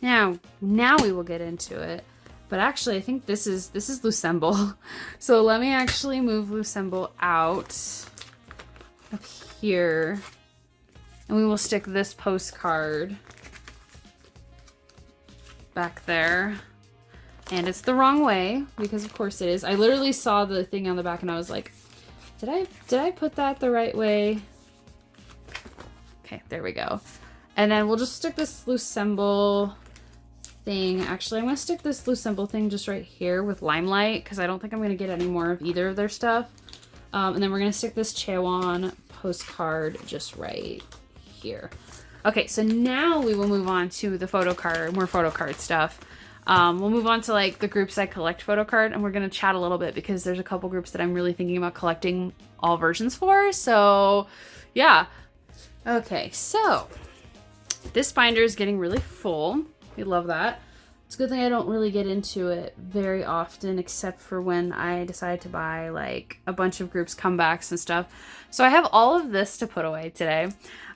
Now we will get into it. But actually, I think this is Lucemble. So let me actually move Lucemble out up here. And we will stick this postcard back there. And it's the wrong way, because of course it is. I literally saw the thing on the back and I was like, did I put that the right way? Okay, there we go. And then we'll just stick this Lucemble thing. Actually, I'm going to stick this Lucemble thing just right here with Limelight, because I don't think I'm going to get any more of either of their stuff. And then we're going to stick this Chewan postcard just right here. Okay, so now we will move on to the photocard, more photocard stuff. We'll move on to like the groups I collect photocard, and we're going to chat a little bit because there's a couple groups that I'm really thinking about collecting all versions for. So yeah. Okay, so this binder is getting really full. We love that. It's a good thing I don't really get into it very often, except for when I decide to buy like a bunch of groups comebacks and stuff. So I have all of this to put away today.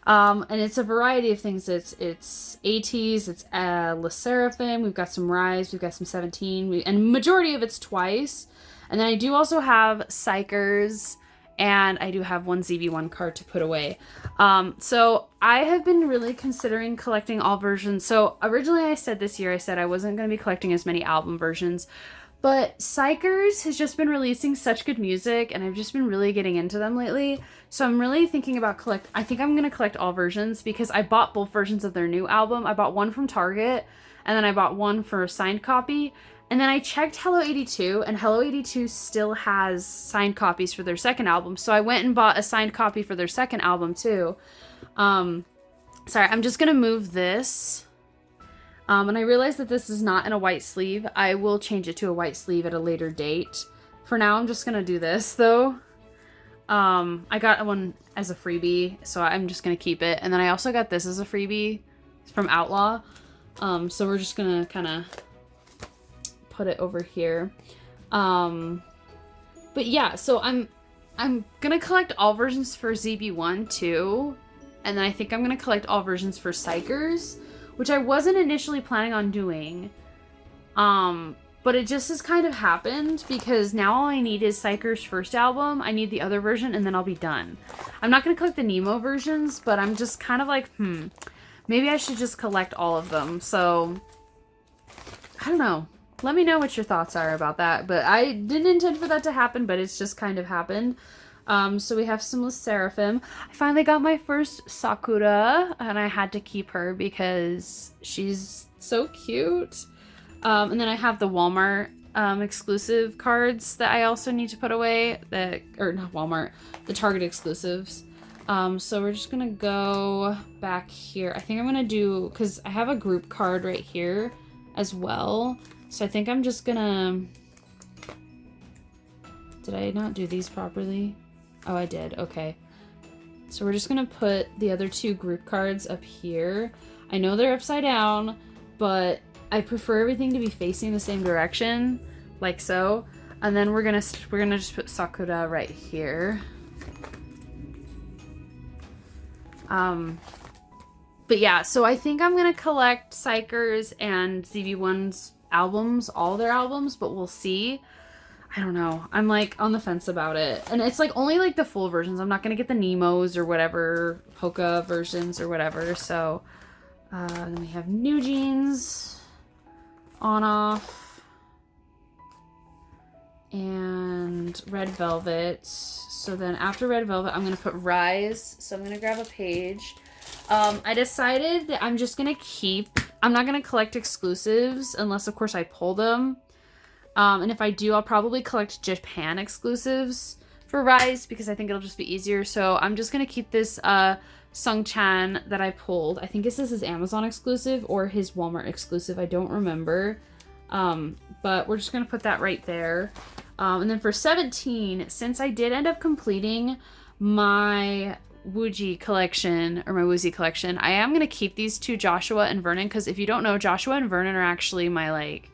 And it's a variety of things. It's ATs, it's Les Seraphim, we've got some Rise, we've got some 17, and majority of it's twice. And then I do also have Psychers, and I do have 1 ZB1 card to put away. So I have been really considering collecting all versions. So originally I said this year, I said I wasn't going to be collecting as many album versions, but Psychers has just been releasing such good music, and I've just been really getting into them lately. So I'm really thinking about I think I'm going to collect all versions, because I bought both versions of their new album. I bought one from Target, and then I bought one for a signed copy. And then I checked Hello 82, and Hello 82 still has signed copies for their second album. So I went and bought a signed copy for their second album too. Sorry, I'm just going to move this. And I realized that this is not in a white sleeve. I will change it to a white sleeve at a later date. For now, I'm just going to do this though. I got one as a freebie, so I'm just going to keep it. And then I also got this as a freebie from Outlaw. So we're just going to kind of put it over here. But yeah, so I'm gonna collect all versions for ZB1 too, and then I think I'm gonna collect all versions for Psychers, which I wasn't initially planning on doing. But it just has kind of happened because now all I need is Psycher's first album. I need the other version and then I'll be done. I'm not going to collect the Nemo versions, but I'm just kind of like, maybe I should just collect all of them. So, I don't know. Let me know what your thoughts are about that. But I didn't intend for that to happen, but it's just kind of happened. So we have some Seraphim. I finally got my first Sakura, and I had to keep her because she's so cute. And then I have the Walmart exclusive cards that I also need to put away. Or not Walmart, the Target exclusives. So we're just gonna go back here. I think I'm gonna do, because I have a group card right here as well. So I think I'm just gonna... Did I not do these properly? Oh, I did. Okay. So we're just gonna put the other two group cards up here. I know they're upside down, but I prefer everything to be facing the same direction, like so. And then we're gonna just put Sakura right here. But yeah, so I think I'm gonna collect Psychers and ZB1's albums, all their albums, but we'll see. I don't know. I'm like on the fence about it. And it's like only like the full versions. I'm not gonna get the Nemos or whatever, Polka versions or whatever. So then we have New Jeans, On Off, and Red Velvet. So then after Red Velvet, I'm gonna put Rise. So I'm gonna grab a page. I decided that I'm just gonna I'm not gonna collect exclusives unless of course I pull them. And if I do, I'll probably collect Japan exclusives for Rise because I think it'll just be easier. So I'm just going to keep this Sung-chan that I pulled. I think this is his Amazon exclusive or his Walmart exclusive. I don't remember. But we're just going to put that right there. And then for 17, since I did end up completing my Woozi collection, I am going to keep these two, Joshua and Vernon, because if you don't know, Joshua and Vernon are actually my like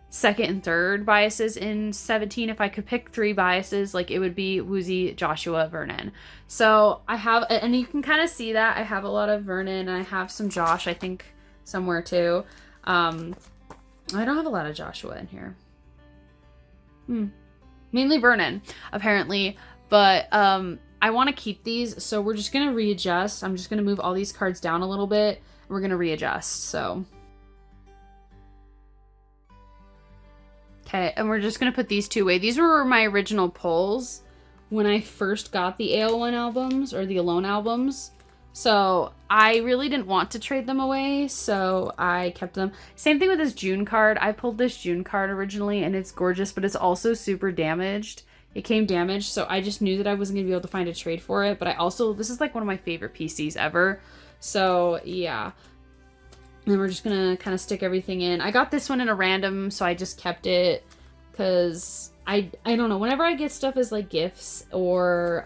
second and third biases in 17. If I could pick 3 biases, like it would be Woozi, Joshua, Vernon. So I have, and you can kind of see that I have a lot of Vernon and I have some Josh, I think somewhere too. I don't have a lot of Joshua in here. Mainly Vernon, apparently, but I want to keep these, so we're just going to readjust. I'm just going to move all these cards down a little bit. We're going to readjust, so... Okay, and we're just going to put these two away. These were my original pulls when I first got the AL1 albums, or the Alone albums. So I really didn't want to trade them away, so I kept them. Same thing with this June card. I pulled this June card originally, and it's gorgeous, but it's also super damaged. It came damaged, so I just knew that I wasn't going to be able to find a trade for it. But I also, this is like one of my favorite PCs ever. So yeah. And we're just gonna kind of stick everything in. I got this one in a random, so I just kept it because I don't know. Whenever I get stuff as like gifts or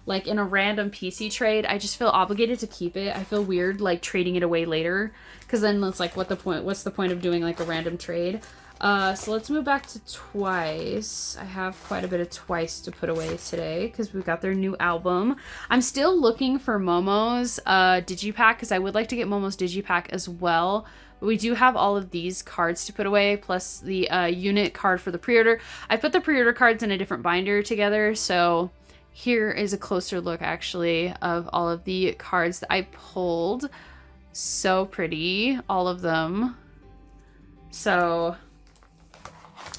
like in a random PC trade, I just feel obligated to keep it. I feel weird like trading it away later because then it's like, what's the point of doing like a random trade? So let's move back to Twice. I have quite a bit of Twice to put away today because we've got their new album. I'm still looking for Momo's Digipack because I would like to get Momo's Digipack as well. But we do have all of these cards to put away, plus the unit card for the pre-order. I put the pre-order cards in a different binder together, so here is a closer look actually of all of the cards that I pulled. So pretty, all of them. So...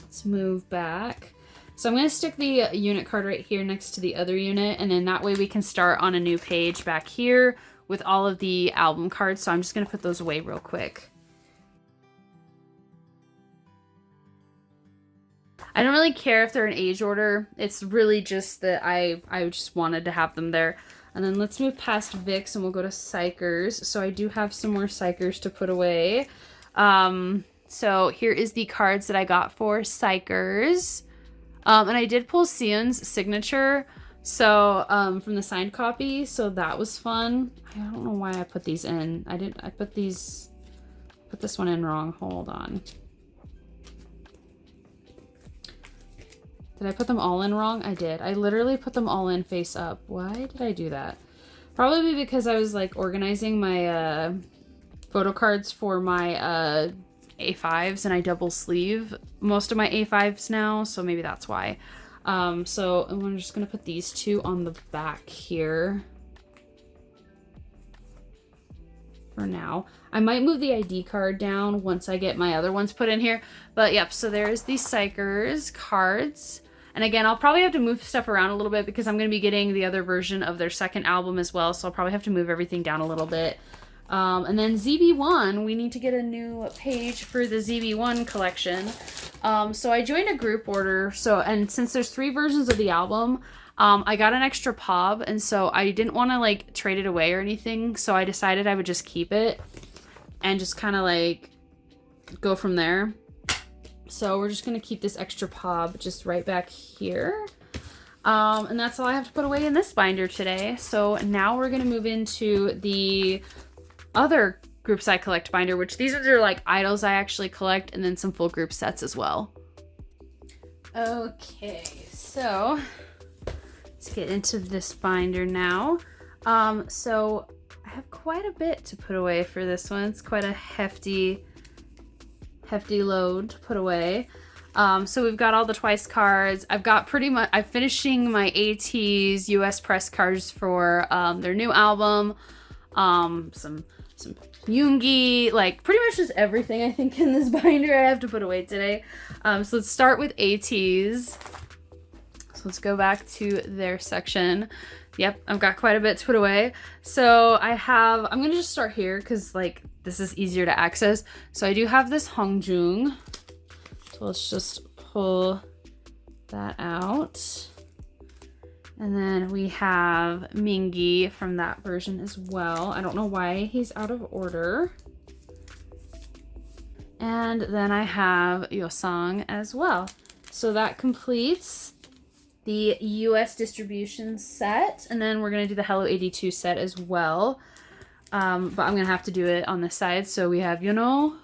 let's move back. So I'm going to stick the unit card right here next to the other unit, and then that way we can start on a new page back here with all of the album cards. So I'm just going to put those away real quick. I don't really care if they're in age order. It's really just that I just wanted to have them there. And then let's move past Vicks and we'll go to Psychers. So I do have some more Psychers to put away. So here is the cards that I got for Psychers. And I did pull Sion's signature, so from the signed copy, so that was fun. I don't know why I put these in. I put this one in wrong. Hold on. Did I put them all in wrong? I did. I literally put them all in face up. Why did I do that? Probably because I was like organizing my photo cards for my A5s and I double sleeve most of my A5s now, so maybe that's why. So I'm just gonna put these two on the back here for now. I might move the ID card down once I get my other ones put in here, but yep, so there's these Psychers cards. And again, I'll probably have to move stuff around a little bit because I'm going to be getting the other version of their second album as well. So I'll probably have to move everything down a little bit. And then ZB1, we need to get a new page for the ZB1 collection. So I joined a group order. And since there's 3 versions of the album, I got an extra POB. And so I didn't want to like trade it away or anything. So I decided I would just keep it and just kind of like go from there. So we're just going to keep this extra POB just right back here. And that's all I have to put away in this binder today. So now we're going to move into the other groups I collect binder, which these are like idols I actually collect, and then some full group sets as well. Okay, so let's get into this binder now. So I have quite a bit to put away for this one. It's quite a hefty load to put away. So we've got all the Twice cards. I've got I'm finishing my ATEEZ US press cards for their new album. Some Yoongi, like pretty much just everything I think in this binder I have to put away today. So let's start with ATEEZ. So let's go back to their section. Yep, I've got quite a bit to put away. So I'm gonna just start here because like this is easier to access. So I do have this Hongjoong. So let's just pull that out. And then we have Mingi from that version as well. I don't know why he's out of order. And then I have Yosang as well. So that completes the US distribution set. And then we're gonna do the Hello 82 set as well. But I'm gonna have to do it on the side. So we have Yuno.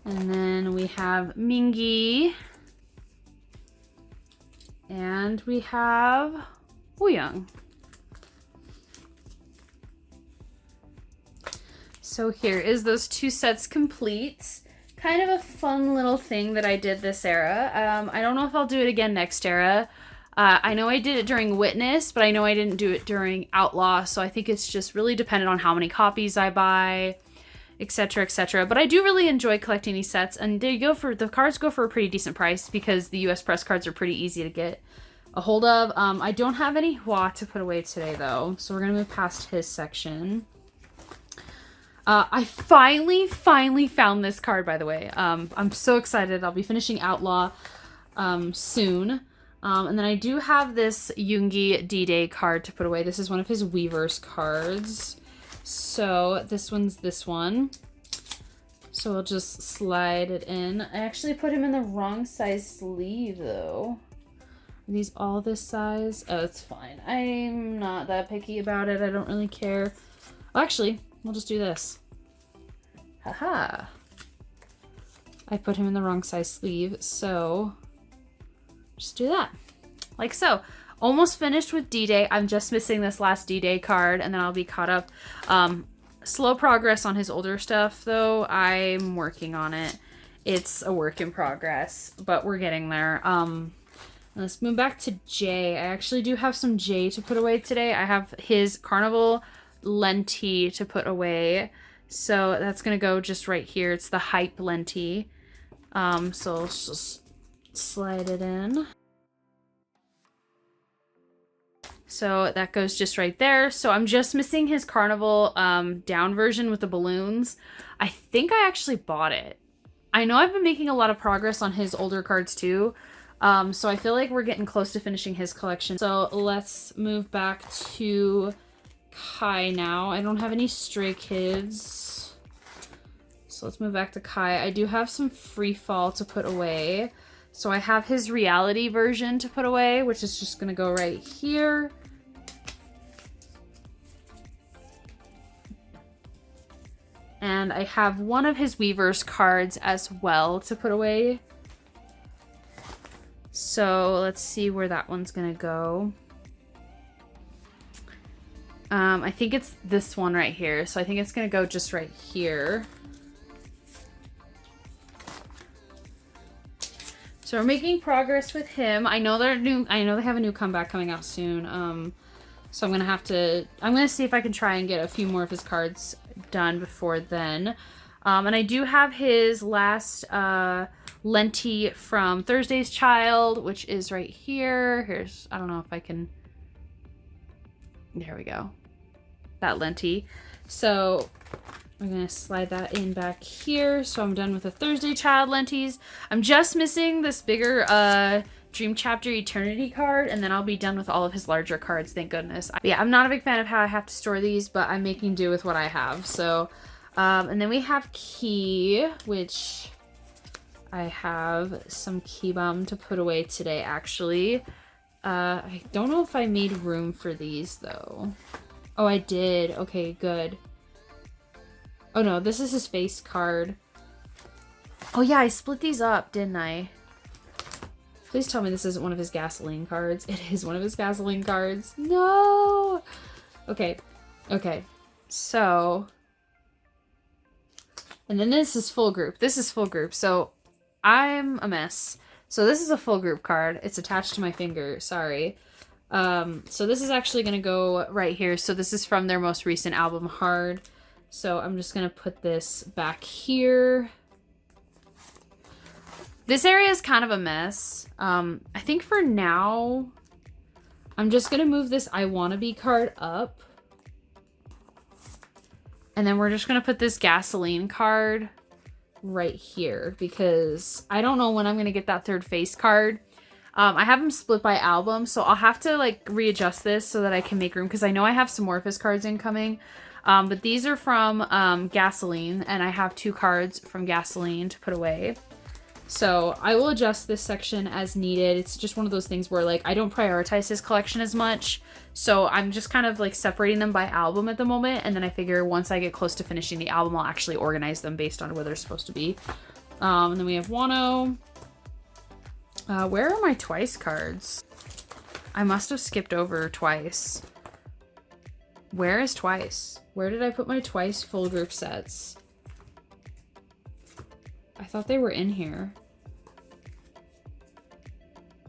And then we have Mingi. And we have Wooyoung. So here is those 2 sets complete. Kind of a fun little thing that I did this era. I don't know if I'll do it again next era. I know I did it during Witness, but I know I didn't do it during Outlaw, so I think it's just really dependent on how many copies I buy, etc., etc. But I do really enjoy collecting these sets, and the cards go for a pretty decent price because the US press cards are pretty easy to get a hold of. I don't have any Hua to put away today though, so we're gonna move past his section. I finally found this card, by the way. I'm so excited. I'll be finishing Outlaw soon. And then I do have this Yoongi D-Day card to put away. This is one of his Weavers cards. So this one's this one. So we'll just slide it in. I actually put him in the wrong size sleeve though. Are these all this size? Oh, it's fine. I'm not that picky about it. I don't really care. Well, actually, we'll just do this. Haha. I put him in the wrong size sleeve, so just do that. Like so. Almost finished with D-Day. I'm just missing this last D-Day card, and then I'll be caught up. Slow progress on his older stuff, though. I'm working on it. It's a work in progress, but we're getting there. Let's move back to Jay. I actually do have some Jay to put away today. I have his Carnival Lenti to put away. So that's going to go just right here. It's the Hype Lenti. So let's just slide it in. So that goes just right there. So I'm just missing his Carnival down version with the balloons. I think I actually bought it. I know I've been making a lot of progress on his older cards too. So I feel like we're getting close to finishing his collection. So let's move back to Kai now. I don't have any Stray Kids. So let's move back to Kai. I do have some Free Fall to put away. So I have his reality version to put away, which is just going to go right here. And I have one of his Weavers cards as well to put away. So let's see where that one's going to go. I think it's this one right here. So I think it's going to go just right here. So we're making progress with him. I know they have a new comeback coming out soon. So I'm gonna see if I can try and get a few more of his cards done before then. And I do have his last Lenti from Thursday's Child, which is right here. I don't know if I can, there we go. That Lenti. So I'm gonna slide that in back here. So I'm done with the Thursday Child Lentis. I'm just missing this bigger Dream Chapter Eternity card, and then I'll be done with all of his larger cards, thank goodness. Yeah, I'm not a big fan of how I have to store these, but I'm making do with what I have. So, and then we have Key, which I have some Key Bomb to put away today, actually. I don't know if I made room for these, though. Oh, I did. Okay, good. Oh, no, this is his face card. Oh, yeah, I split these up, didn't I? Please tell me this isn't one of his gasoline cards. It is one of his gasoline cards. No! Okay. Okay. So. And then this is full group. This is full group. So I'm a mess. So this is a full group card. It's attached to my finger. Sorry. So this is actually going to go right here. So this is from their most recent album, Hard. So I'm just going to put this back here. This area is kind of a mess. I think for now, I'm just going to move this I Wanna Be card up. And then we're just going to put this Gasoline card right here because I don't know when I'm going to get that third face card. I have them split by album, so I'll have to like readjust this so that I can make room because I know I have some more of his cards incoming. But these are from Gasoline, and I have 2 cards from Gasoline to put away. So I will adjust this section as needed. It's just one of those things where like I don't prioritize his collection as much. So I'm just kind of like separating them by album at the moment. And then I figure once I get close to finishing the album, I'll actually organize them based on where they're supposed to be. And then we have Wano. Where are my Twice cards? I must have skipped over Twice. Where is Twice? Where did I put my Twice full group sets? I thought they were in here.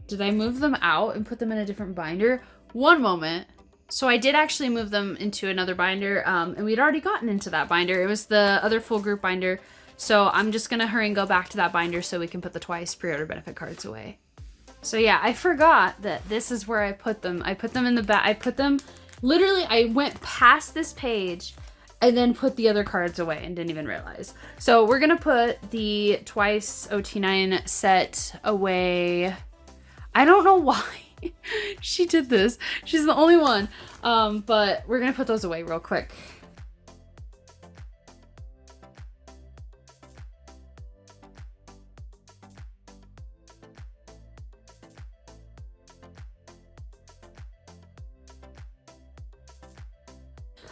Did I move them out and put them in a different binder? One moment. So I did actually move them into another binder, and we'd already gotten into that binder. It was the other full group binder. So I'm just gonna hurry and go back to that binder so we can put the Twice pre-order benefit cards away. So yeah, I forgot that this is where I put them. I put them in the back. I put them, literally, I went past this page and then put the other cards away and didn't even realize. So we're gonna put the Twice OT9 set away. I don't know why she did this. She's the only one. But we're gonna put those away real quick.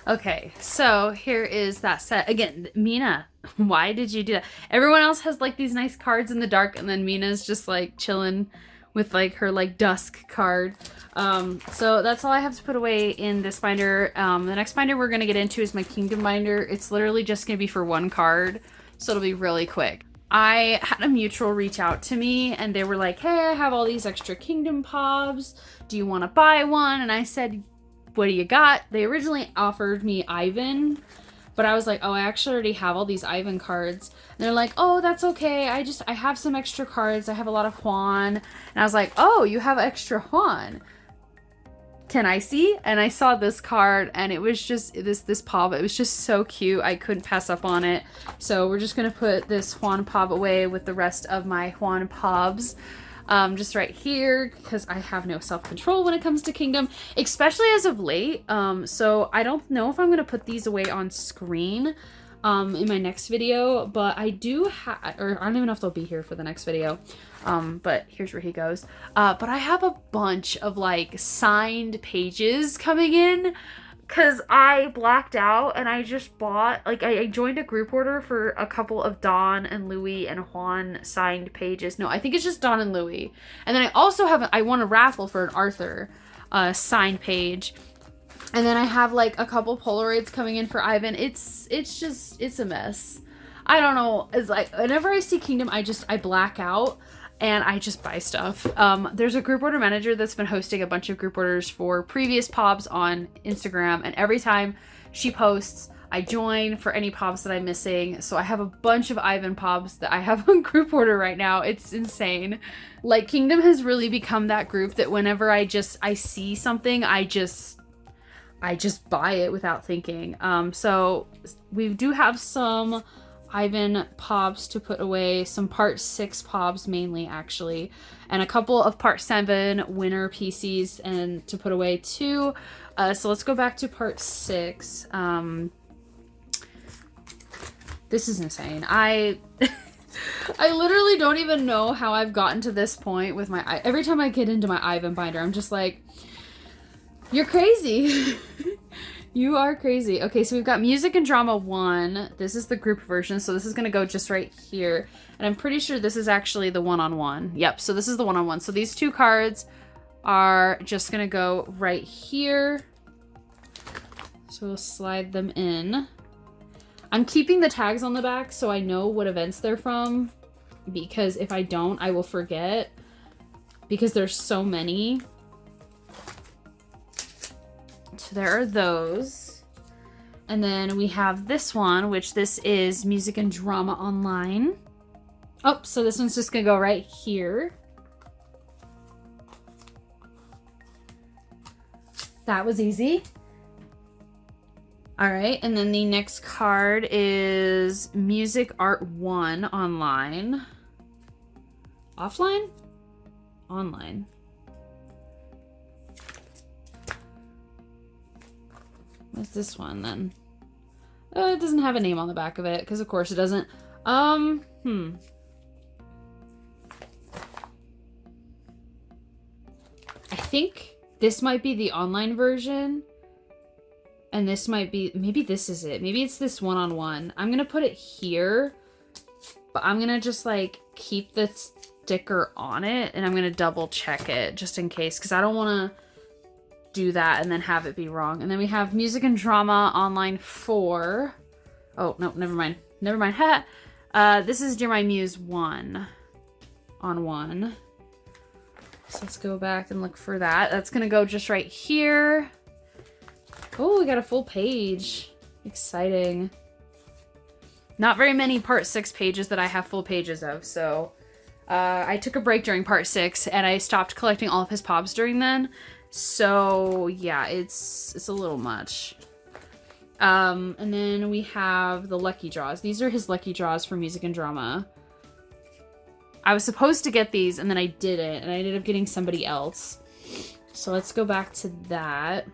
Okay, so here is that set. Again, Mina, why did you do that? Everyone else has like these nice cards in the dark, and then Mina's just like chilling with like her like dusk card. So that's all I have to put away in this binder. The next binder we're gonna get into is my Kingdom binder. It's literally just gonna be for 1 card, so it'll be really quick. I had a mutual reach out to me and they were like, hey, I have all these extra Kingdom Pobs. Do you want to buy one? And I said, what do you got? They originally offered me Ivan, but I was like, oh, I actually already have all these Ivan cards. And they're like, oh, that's okay. I have some extra cards. I have a lot of Juan. And I was like, oh, you have extra Juan. Can I see? And I saw this card and it was just this Pob. It was just so cute. I couldn't pass up on it. So we're just going to put this Juan Pob away with the rest of my Juan Pobs. Just right here because I have no self-control when it comes to Kingdom, especially as of late. So I don't know if I'm going to put these away on screen in my next video, but I do have, or I don't even know if they'll be here for the next video. But here's where he goes. But I have a bunch of like signed pages coming in because I blacked out and I just bought, like I joined a group order for a couple of Dawn and Louis and Juan signed pages. No, I think it's just Dawn and Louis. And then I also have, I won a raffle for an Arthur signed page. And then I have like a couple Polaroids coming in for Ivan. It's a mess. I don't know. It's like whenever I see Kingdom, I black out and I just buy stuff. There's a group order manager that's been hosting a bunch of group orders for previous POBs on Instagram, and every time she posts, I join for any POBs that I'm missing. So I have a bunch of Ivan POBs that I have on group order right now. It's insane. Like Kingdom has really become that group that whenever I see something, I just buy it without thinking. So we do have some Ivan POBs to put away, some part 6 POBs mainly actually, and a couple of part 7 winner PCs and to put away too. So let's go back to part 6. This is insane. I literally don't even know how I've gotten to this point with my, every time I get into my Ivan binder, I'm just like, you're crazy. You are crazy. Okay, so we've got Music and Drama 1. This is the group version, so this is going to go just right here. And I'm pretty sure this is actually the one-on-one. Yep, so this is the one-on-one. So these 2 cards are just going to go right here. So we'll slide them in. I'm keeping the tags on the back so I know what events they're from, because if I don't, I will forget, because there's so many. So there are those. And then we have this one, which this is Music and Drama Online. Oh, so this one's just gonna go right here. That was easy. All right, and then the next card is Music Art 1 Online. Offline? Online. What's this one then? It doesn't have a name on the back of it, because of course it doesn't. I think this might be the online version. And this might be, maybe this is it. Maybe it's this one-on-one. I'm gonna put it here, but I'm gonna just like keep the sticker on it, and I'm gonna double check it just in case, because I don't wanna do that and then have it be wrong. And then we have Music and Drama Online 4. Oh, no, never mind. Never mind. This is Dear My Muse 1 on 1. So let's go back and look for that. That's gonna go just right here. Oh, we got a full page. Exciting. Not very many part 6 pages that I have full pages of, so I took a break during part 6 and I stopped collecting all of his POBs during then. So yeah, it's a little much. And then we have the lucky draws. These are his lucky draws for Music and Drama. I was supposed to get these and then I didn't, and I ended up getting somebody else. So let's go back to that.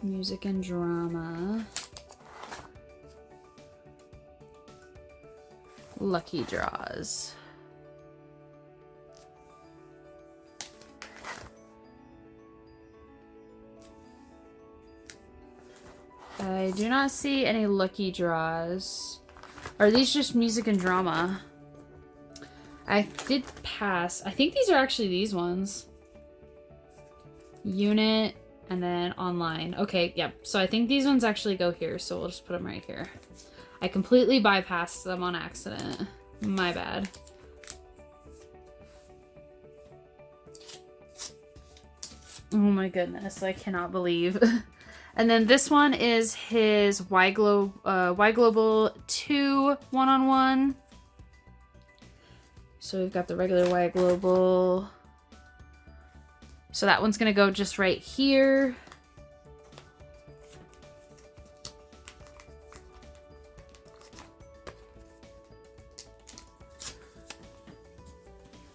Music and Drama. Lucky draws. I do not see any lucky draws. Are these just Music and Drama? I did pass. I think these are actually these ones. Unit and then online. Okay, yep. So I think these ones actually go here, so we'll just put them right here. I completely bypassed them on accident. My bad. Oh my goodness, I cannot believe. And then this one is his Y Global 2 one-on-one. So we've got the regular Y Global. So that one's gonna go just right here.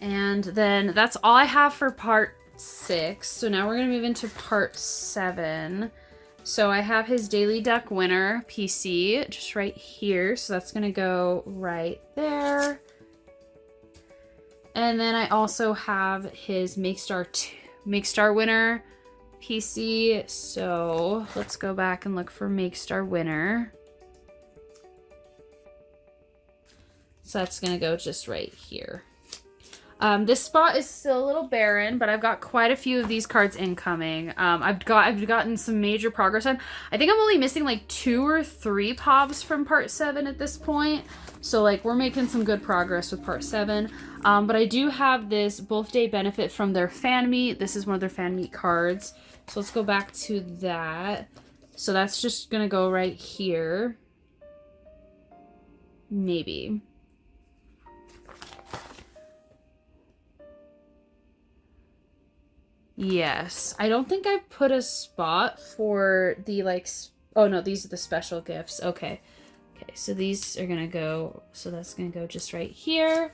And then that's all I have for part 6. So now we're gonna move into part 7. So I have his Daily Duck Winner PC just right here. So that's gonna go right there. And then I also have his Make Star Winner PC. So let's go back and look for Make Star Winner. So that's gonna go just right here. This spot is still a little barren, but I've got quite a few of these cards incoming. I've gotten some major progress on. I think I'm only missing like 2 or 3 pops from part 7 at this point. So like we're making some good progress with part 7. But I do have this both day benefit from their fan meet. This is one of their fan meet cards. So let's go back to that. So that's just gonna go right here. Maybe. Yes. I don't think I put a spot for the like, oh no, these are the special gifts. Okay. Okay, so these are gonna go, so that's gonna go just right here.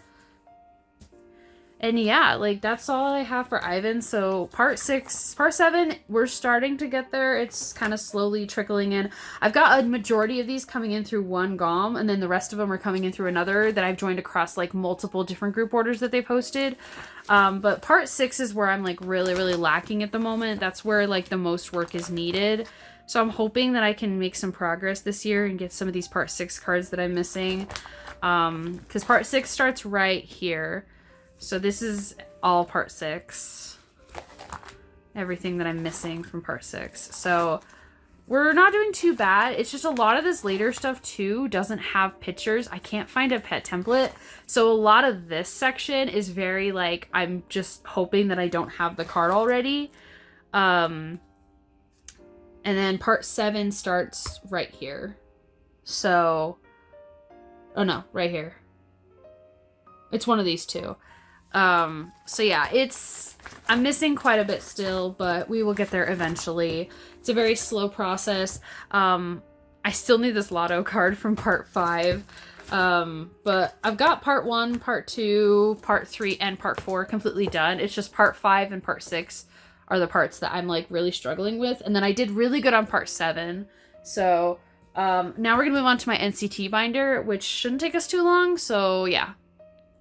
And yeah, like that's all I have for Ivan. So part 7, we're starting to get there. It's kind of slowly trickling in. I've got a majority of these coming in through one GOM, and then the rest of them are coming in through another that I've joined across like multiple different group orders that they posted. But part 6 is where I'm like really, really lacking at the moment. That's where like the most work is needed. So I'm hoping that I can make some progress this year and get some of these part 6 cards that I'm missing. Because part 6 starts right here. So this is all part 6. Everything that I'm missing from part 6. So we're not doing too bad. It's just a lot of this later stuff too doesn't have pictures. I can't find a pet template. So a lot of this section is very like, I'm just hoping that I don't have the card already. And then part 7 starts right here. So, oh no, right here. It's one of these two. So yeah, I'm missing quite a bit still, but we will get there eventually. It's a very slow process. I still need this lotto card from part 5. But I've got part 1, part 2, part 3, and part 4 completely done. It's just part 5 and part 6 are the parts that I'm like really struggling with. And then I did really good on part 7. So, now we're gonna move on to my NCT binder, which shouldn't take us too long. So yeah.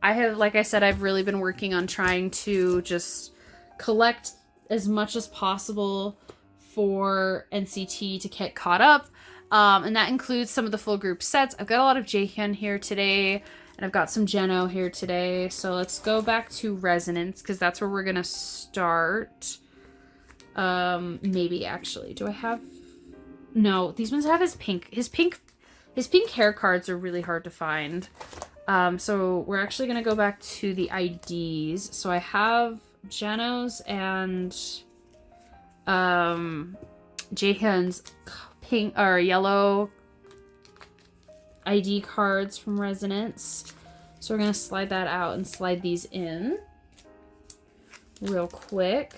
I have, like I said, I've really been working on trying to just collect as much as possible for NCT to get caught up. And that includes some of the full group sets. I've got a lot of Jaehyun here today, and I've got some Jeno here today. So let's go back to Resonance, because that's where we're going to start. Maybe, actually. Do I have... No, these ones have his pink. His pink hair cards are really hard to find. So we're actually going to go back to the IDs. So I have Jeno's and Jaehyun's pink or yellow ID cards from Resonance. So we're going to slide that out and slide these in real quick.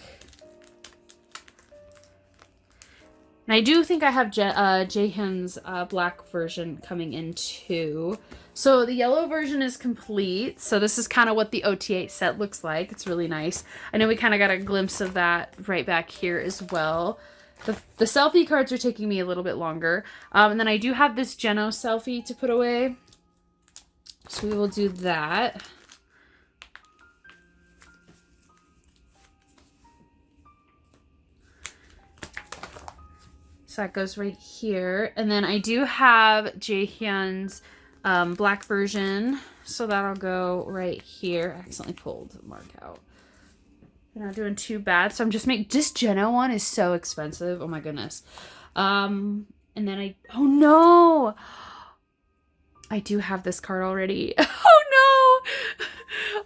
And I do think I have Jaehyun's black version coming in too. So the yellow version is complete. So this is kind of what the OT8 set looks like. It's really nice. I know we kind of got a glimpse of that right back here as well. The selfie cards are taking me a little bit longer. And then I do have this Jeno selfie to put away. So we will do that. So that goes right here. And then I do have Jaehyun's black version. So that'll go right here. I accidentally pulled the mark out. They're not doing too bad. So I'm just making... This Jeno one is so expensive. Oh my goodness. And then oh no! I do have this card already. Oh no!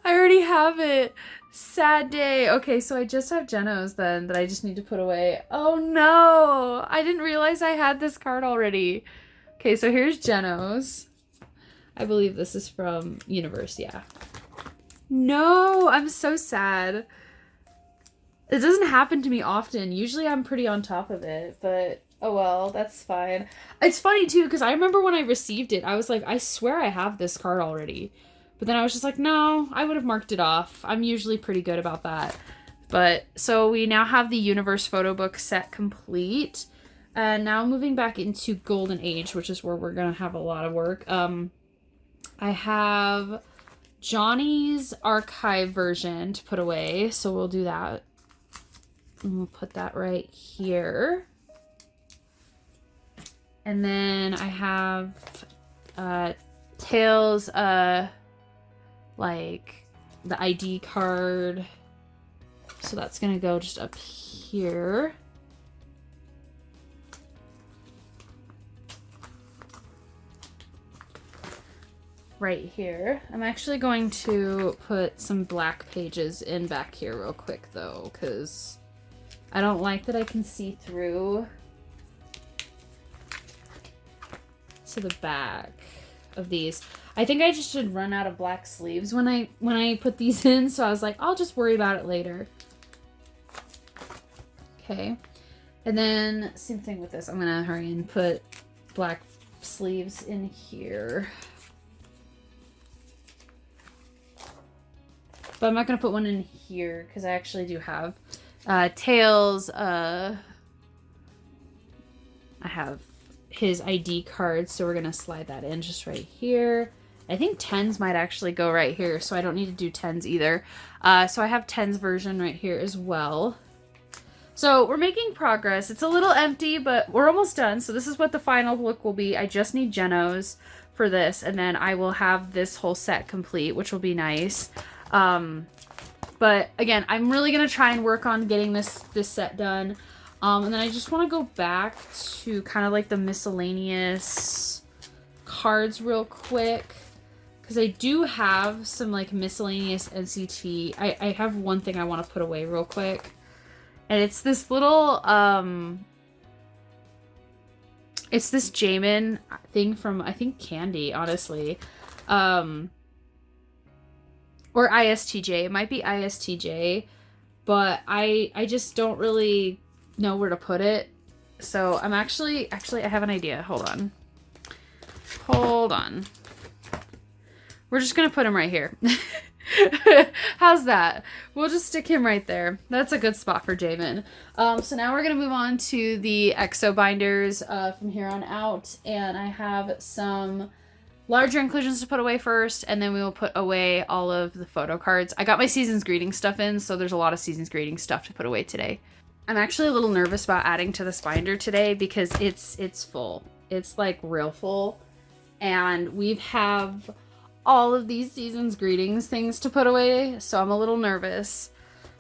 I already have it. Sad day. Okay, so I just have Jeno's then that I just need to put away. Oh no! I didn't realize I had this card already. Okay, so here's Jeno's. I believe this is from Universe, yeah. No, I'm so sad. It doesn't happen to me often. Usually I'm pretty on top of it, but oh well, that's fine. It's funny too, because I remember when I received it, I was like, I swear I have this card already. But then I was just like, no, I would have marked it off. I'm usually pretty good about that. But so we now have the Universe photo book set complete. And now moving back into Golden Age, which is where we're going to have a lot of work. I have Johnny's archive version to put away. So we'll do that. And we'll put that right here. And then I have Tails, like the ID card. So that's gonna go just up here. Right here. I'm actually going to put some black pages in back here real quick though, because I don't like that I can see through to the back of these. I think I just should run out of black sleeves when I put these in, so I was like, I'll just worry about it later. Okay. And then same thing with this. I'm gonna hurry and put black sleeves in here. But I'm not gonna put one in here because I actually do have tails. I have his ID card, so we're gonna slide that in just right here. I think 10s might actually go right here, so I don't need to do 10s either. So I have 10s version right here as well. So we're making progress. It's a little empty, but we're almost done. So this is what the final look will be. I just need Genos for this, and then I will have this whole set complete, which will be nice. But again, I'm really gonna try and work on getting this set done. And then I just want to go back to kind of like the miscellaneous cards real quick, because I do have some like miscellaneous NCT. I have one thing I want to put away real quick, and it's this little it's this Jamin thing from, I think, Candy, honestly. Or ISTJ. It might be ISTJ, but I just don't really know where to put it. So I'm actually I have an idea. Hold on. We're just gonna put him right here. How's that? We'll just stick him right there. That's a good spot for Jamin. So now we're gonna move on to the EXO binders from here on out, and I have some larger inclusions to put away first, and then we will put away all of the photo cards. I got my Season's Greeting stuff in, so there's a lot of Season's Greeting stuff to put away today. I'm actually a little nervous about adding to this binder today because it's full. It's like real full, and we have all of these Season's Greetings things to put away, so I'm a little nervous.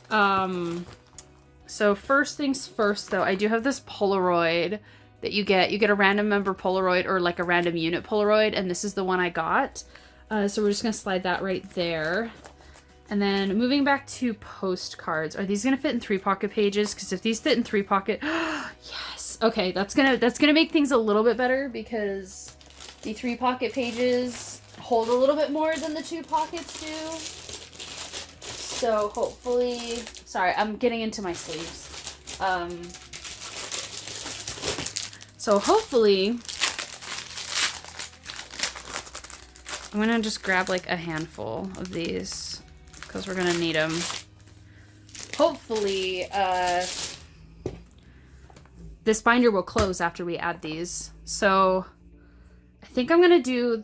So first things first though, I do have this Polaroid that you get a random member Polaroid or like a random unit Polaroid, and this is the one I got. So we're just gonna slide that right there. And then moving back to postcards, are these gonna fit in 3 pocket pages? Because if these fit in 3 pocket, yes. Okay, that's gonna make things a little bit better because the 3 pocket pages hold a little bit more than the 2 pockets do. So hopefully, sorry, I'm getting into my sleeves. So hopefully, I'm gonna just grab like a handful of these because we're gonna need them. Hopefully, this binder will close after we add these. So I think I'm gonna do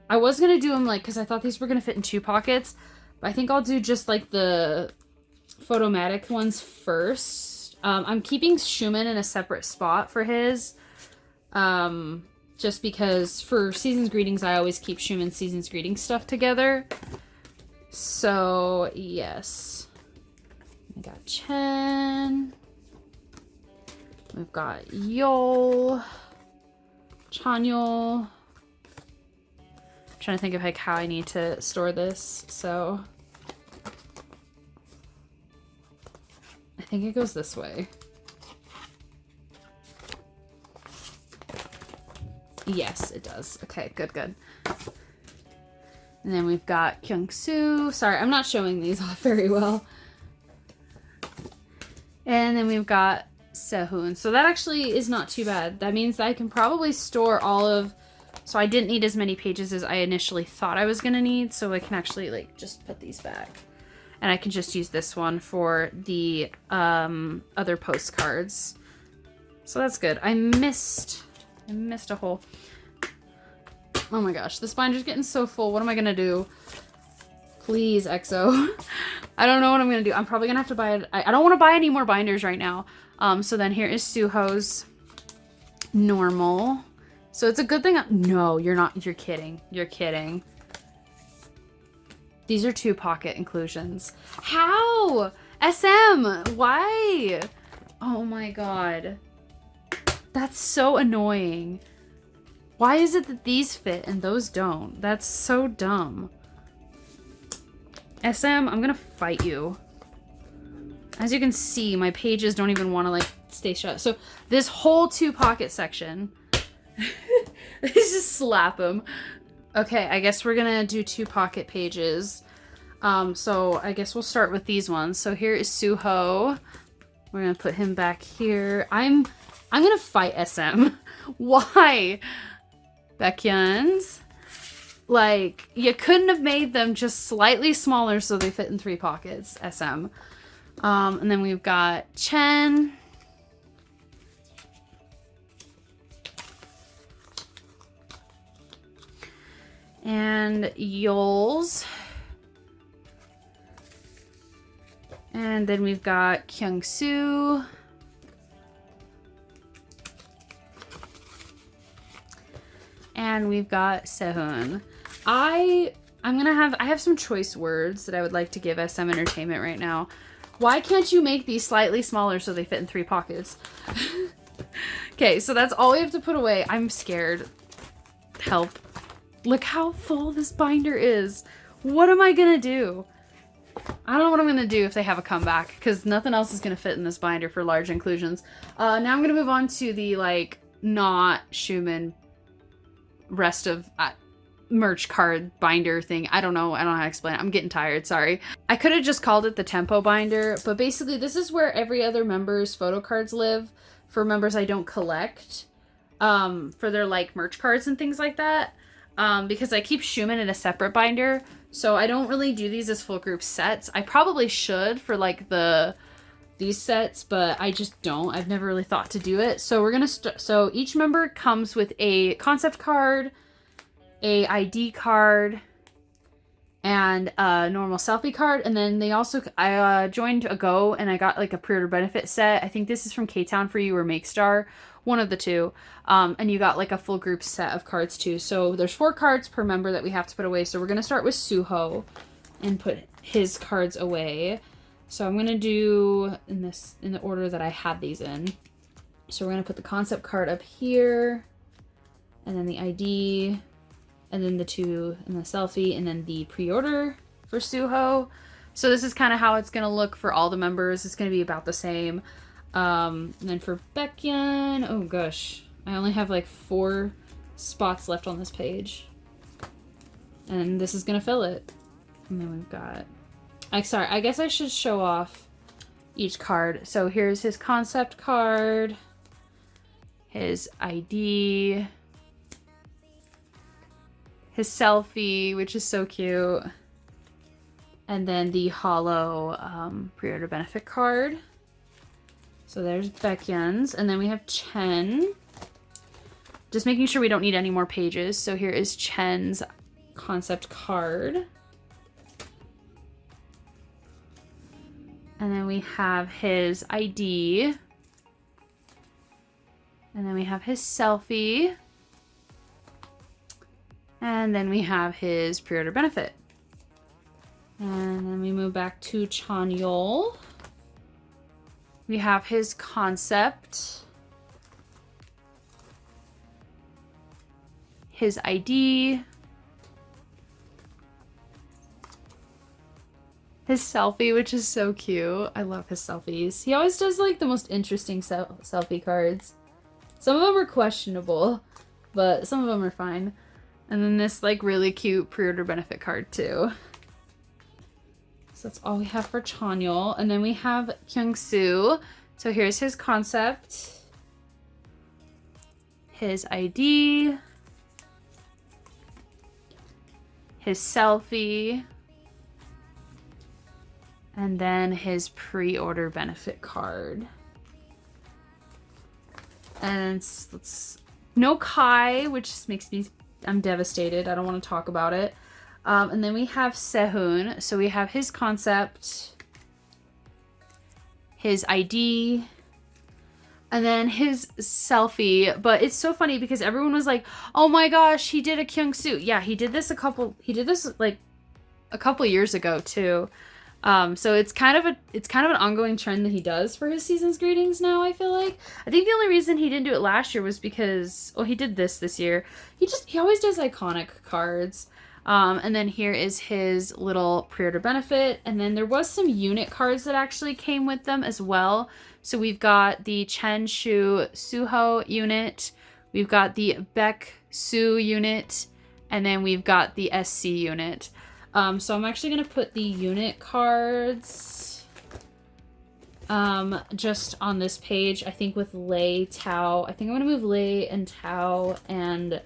I was gonna do them like, because I thought these were gonna fit in 2 pockets, but I think I'll do just like the Photomatic ones first. I'm keeping Schumann in a separate spot for his, just because for Season's Greetings, I always keep Schumann's Season's Greetings stuff together. So, yes. We got Chen. We've got Yol. Chanyol. I'm trying to think of like how I need to store this, so I think it goes this way. Yes, it does. Okay, good. And then we've got Kyung-soo. Sorry, I'm not showing these off very well. And then we've got Sehun. So that actually is not too bad. That means that I can probably store all of... So I didn't need as many pages as I initially thought I was going to need. So I can actually like just put these back. And I can just use this one for the other postcards. So that's good. I missed a hole. Oh my gosh, this binder's getting so full. What am I gonna do? Please, EXO. I don't know what I'm gonna do. I'm probably gonna have to buy it. I don't want to buy any more binders right now. So then here is Suho's normal. So it's a good thing. No, you're not. You're kidding. You're kidding. These are 2 pocket inclusions. How? SM, why? Oh my god. That's so annoying. Why is it that these fit and those don't? That's so dumb. SM, I'm gonna fight you. As you can see, my pages don't even want to like stay shut. So this whole 2 pocket section, let's just slap them. Okay, I guess we're gonna do 2 pocket pages. So I guess we'll start with these ones. So here is Suho. We're gonna put him back here. I'm gonna fight SM. Why? Baekhyun's. Like, you couldn't have made them just slightly smaller so they fit in 3 pockets, SM. And then we've got Chen. And Yols. And then we've got Kyung-soo. And we've got Sehun. I have some choice words that I would like to give SM Entertainment right now. Why can't you make these slightly smaller so they fit in 3 pockets? Okay, so that's all we have to put away. I'm scared. Help. Look how full this binder is. What am I gonna do? I don't know what I'm gonna do if they have a comeback, because nothing else is gonna fit in this binder for large inclusions. Now I'm gonna move on to the, like, not Schumann rest of merch card binder thing. I don't know how to explain it. I'm getting tired, sorry. I could have just called it the tempo binder, but basically this is where every other member's photo cards live for members I don't collect, for their like merch cards and things like that, because I keep Schumann in a separate binder, so I don't really do these as full group sets. I probably should for like these sets, but I just don't. I've never really thought to do it. So we're gonna so each member comes with a concept card, a ID card, and a normal selfie card. And then they also, I joined a Go and I got like a pre-order benefit set. I think this is from K-Town for You or MakeStar, one of the 2. And you got like a full group set of cards too. So there's 4 cards per member that we have to put away. So we're gonna start with Suho and put his cards away. So I'm gonna do in the order that I had these in. So we're gonna put the concept card up here, and then the ID, and then the 2 and the selfie, and then the pre-order for Suho. So this is kind of how it's gonna look for all the members. It's gonna be about the same. And then for Baekhyun, oh gosh, I only have like 4 spots left on this page, and this is gonna fill it. And then we've got, sorry, I guess I should show off each card. So here's his concept card, his ID, his selfie, which is so cute, and then the hollow pre-order benefit card. So there's Baekhyun's, and then we have Chen. Just making sure we don't need any more pages. So here is Chen's concept card. And then we have his ID. And then we have his selfie. And then we have his pre-order benefit. And then we move back to Chanyol. We have his concept. His ID. His selfie, which is so cute. I love his selfies. He always does like the most interesting selfie cards. Some of them are questionable, but some of them are fine. And then this like really cute pre-order benefit card too. So that's all we have for Chanyol. And then we have Kyung-soo. So here's his concept, his ID, his selfie, and then his pre-order benefit card. And it's no Kai, which makes me, I'm devastated. I don't want to talk about it. And then we have Sehun. So we have his concept, his ID, and then his selfie. But it's so funny because everyone was like, oh my gosh, he did a Kyung-soo. Yeah, he did this like a couple years ago too. So it's kind of an ongoing trend that he does for his season's greetings now, I feel like. I think the only reason he didn't do it last year was because, well, he did this year. He always does iconic cards. And then here is his little pre-order benefit. And then there was some unit cards that actually came with them as well. So we've got the Chen Shu Suho unit. We've got the Beck Su unit. And then we've got the SC unit. So I'm actually going to put the unit cards just on this page. I think with Lei, Tao. I think I'm going to move Lei and Tao and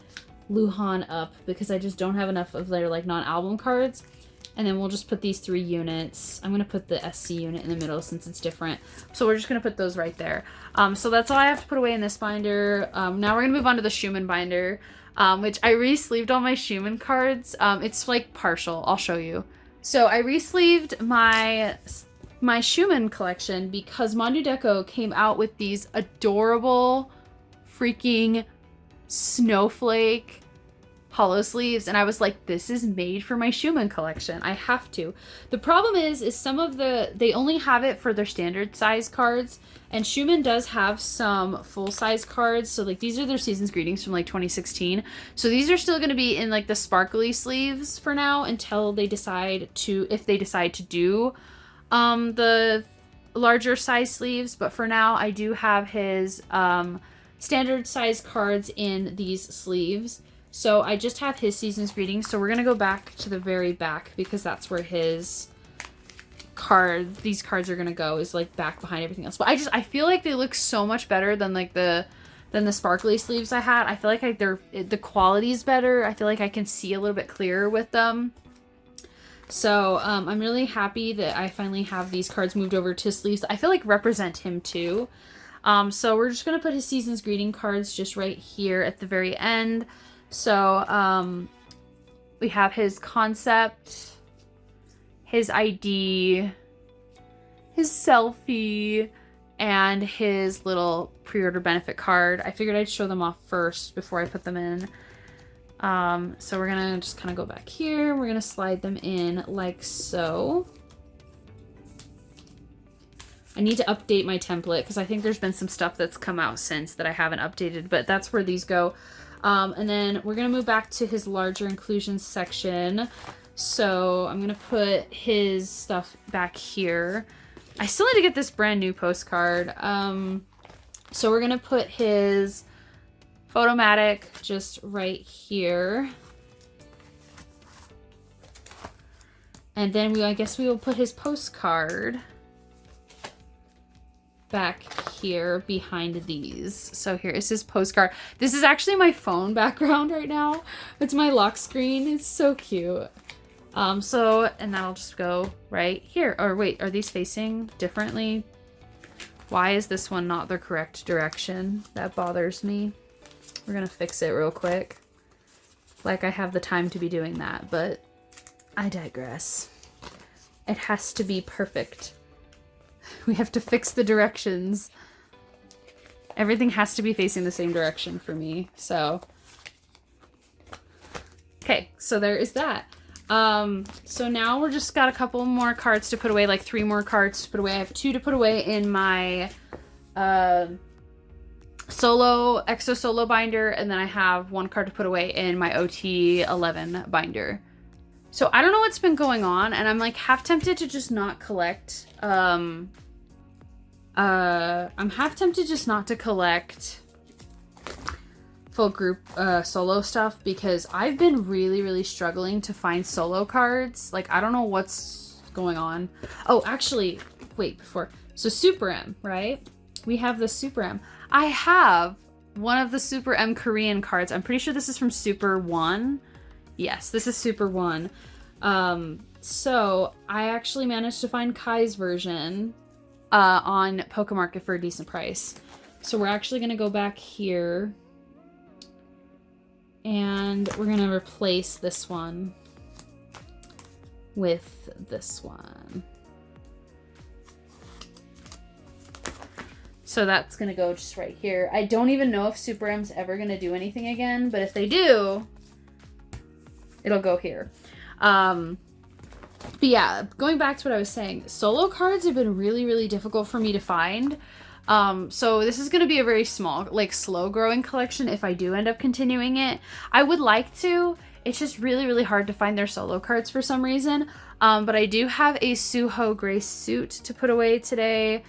Luhan up because I just don't have enough of their like non-album cards. And then we'll just put these 3 units. I'm going to put the SC unit in the middle since it's different. So we're just going to put those right there. So that's all I have to put away in this binder. Now we're going to move on to the Schumann binder. Which I re-sleeved all my Schumann cards. It's like partial. I'll show you. So I re-sleeved my Schumann collection because Mandu Deco came out with these adorable freaking snowflake hollow sleeves, and I was like, this is made for my Schumann collection. I have to. The problem is some of they only have it for their standard size cards, and Schumann does have some full size cards. So like these are their season's greetings from like 2016. So these are still going to be in like the sparkly sleeves for now until they decide to, if they decide to do the larger size sleeves. But for now, I do have his standard size cards in these sleeves. So I just have his season's greetings. So we're going to go back to the very back because that's where these cards are going to go, is like back behind everything else. But I feel like they look so much better than like the sparkly sleeves I had. I feel like the quality's better. I feel like I can see a little bit clearer with them. So I'm really happy that I finally have these cards moved over to sleeves. I feel like represent him too. So we're just going to put his season's greeting cards just right here at the very end. So we have his concept, his ID, his selfie, and his little pre-order benefit card. I figured I'd show them off first before I put them in. So we're gonna just kind of go back here. We're gonna slide them in like so. I need to update my template because I think there's been some stuff that's come out since that I haven't updated, but that's where these go. And then we're going to move back to his larger inclusions section. So I'm going to put his stuff back here. I still need to get this brand new postcard. So we're going to put his Photomatic just right here. And then I guess we will put his postcard back here behind these. So here is his postcard. This is actually my phone background right now. It's my lock screen. It's so cute. And that'll just go right here. Or wait, are these facing differently? Why is this one not the correct direction? That bothers me. We're gonna fix it real quick. Like I have the time to be doing that, but I digress. It has to be perfect. We have to fix the directions. Everything has to be facing the same direction for me. So, okay, so there is that. So now we're just got a couple more cards to put away, like 3 more cards to put away. I have 2 to put away in my Exo Solo binder, and then I have 1 card to put away in my OT 11 binder. So I don't know what's been going on, and I'm like half tempted to just not collect. I'm half tempted just not to collect full group solo stuff because I've been really struggling to find solo cards. Like I don't know what's going on. Oh, actually, wait, before. So Super M, right? We have the Super M. I have one of the Super M Korean cards. I'm pretty sure this is from Super 1. Yes, this is Super 1. So I actually managed to find Kai's version on Pokemarket for a decent price. So we're actually going to go back here and we're going to replace this one with this one. So that's going to go just right here. I don't even know if Super M's ever going to do anything again, but if they do, it'll go here. But yeah, going back to what I was saying, solo cards have been really, really difficult for me to find. So this is going to be a very small, like slow growing collection if I do end up continuing it. I would like to. It's just really, really hard to find their solo cards for some reason. But I do have a Suho gray suit to put away today.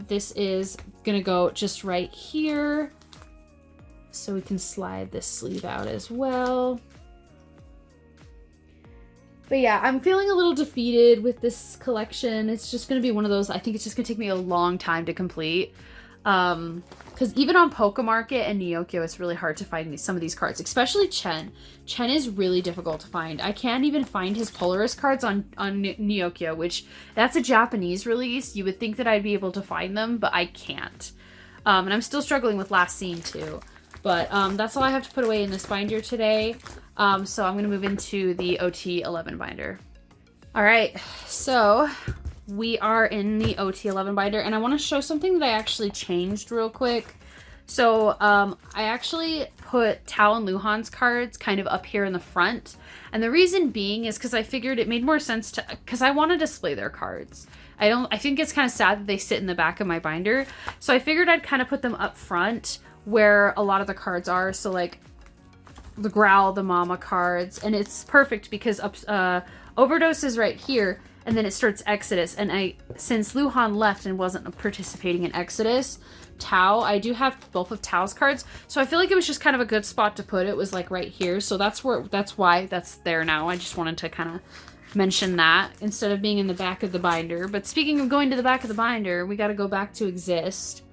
This is going to go just right here. So we can slide this sleeve out as well. But yeah, I'm feeling a little defeated with this collection. It's just going to be one of those, I think it's just going to take me a long time to complete. Because even on Pokemarket and Neokyo, it's really hard to find some of these cards, especially Chen. Chen is really difficult to find. I can't even find his Polaris cards on Neokyo, which that's a Japanese release. You would think that I'd be able to find them, but I can't. And I'm still struggling with Last Scene too. But that's all I have to put away in this binder today. So I'm going to move into the OT11 binder. All right, so we are in the OT11 binder, and I want to show something that I actually changed real quick. So I actually put Tao and Luhan's cards kind of up here in the front. And the reason being is because I figured it made more sense to, because I want to display their cards. I think it's kind of sad that they sit in the back of my binder. So I figured I'd kind of put them up front where a lot of the cards are. So like the Growl, the Mama cards, and it's perfect because Overdose is right here, and then it starts Exodus. And since Luhan left and wasn't participating in Exodus, Tao, I do have both of Tao's cards, so I feel like it was just kind of a good spot to put it, was like right here. So that's why that's there now. I just wanted to kind of mention that instead of being in the back of the binder. But speaking of going to the back of the binder, we got to go back to Exist.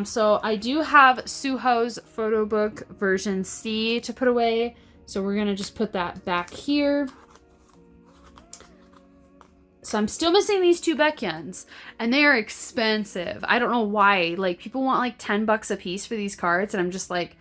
So I do have Suho's photo book version C to put away. So we're going to just put that back here. So I'm still missing these two Baekhyuns, and they are expensive. I don't know why. Like, people want like $10 a piece for these cards, and I'm just like,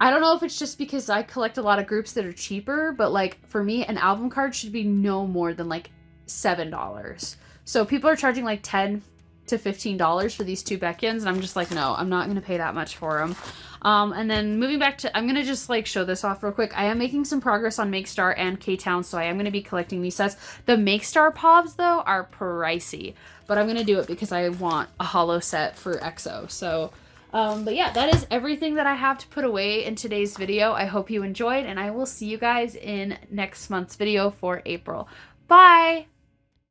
I don't know if it's just because I collect a lot of groups that are cheaper, but like for me, an album card should be no more than like $7. So people are charging like $10 to $15 for these two Baekhyuns, and I'm just like, no, I'm not gonna pay that much for them. And then moving back to, I'm gonna just like show this off real quick. I am making some progress on Make Star and K-Town, so I am gonna be collecting these sets. The Make Star Pobs though are pricey, but I'm gonna do it because I want a holo set for EXO. So but yeah, that is everything that I have to put away in today's video. I hope you enjoyed, and I will see you guys in next month's video for April. Bye!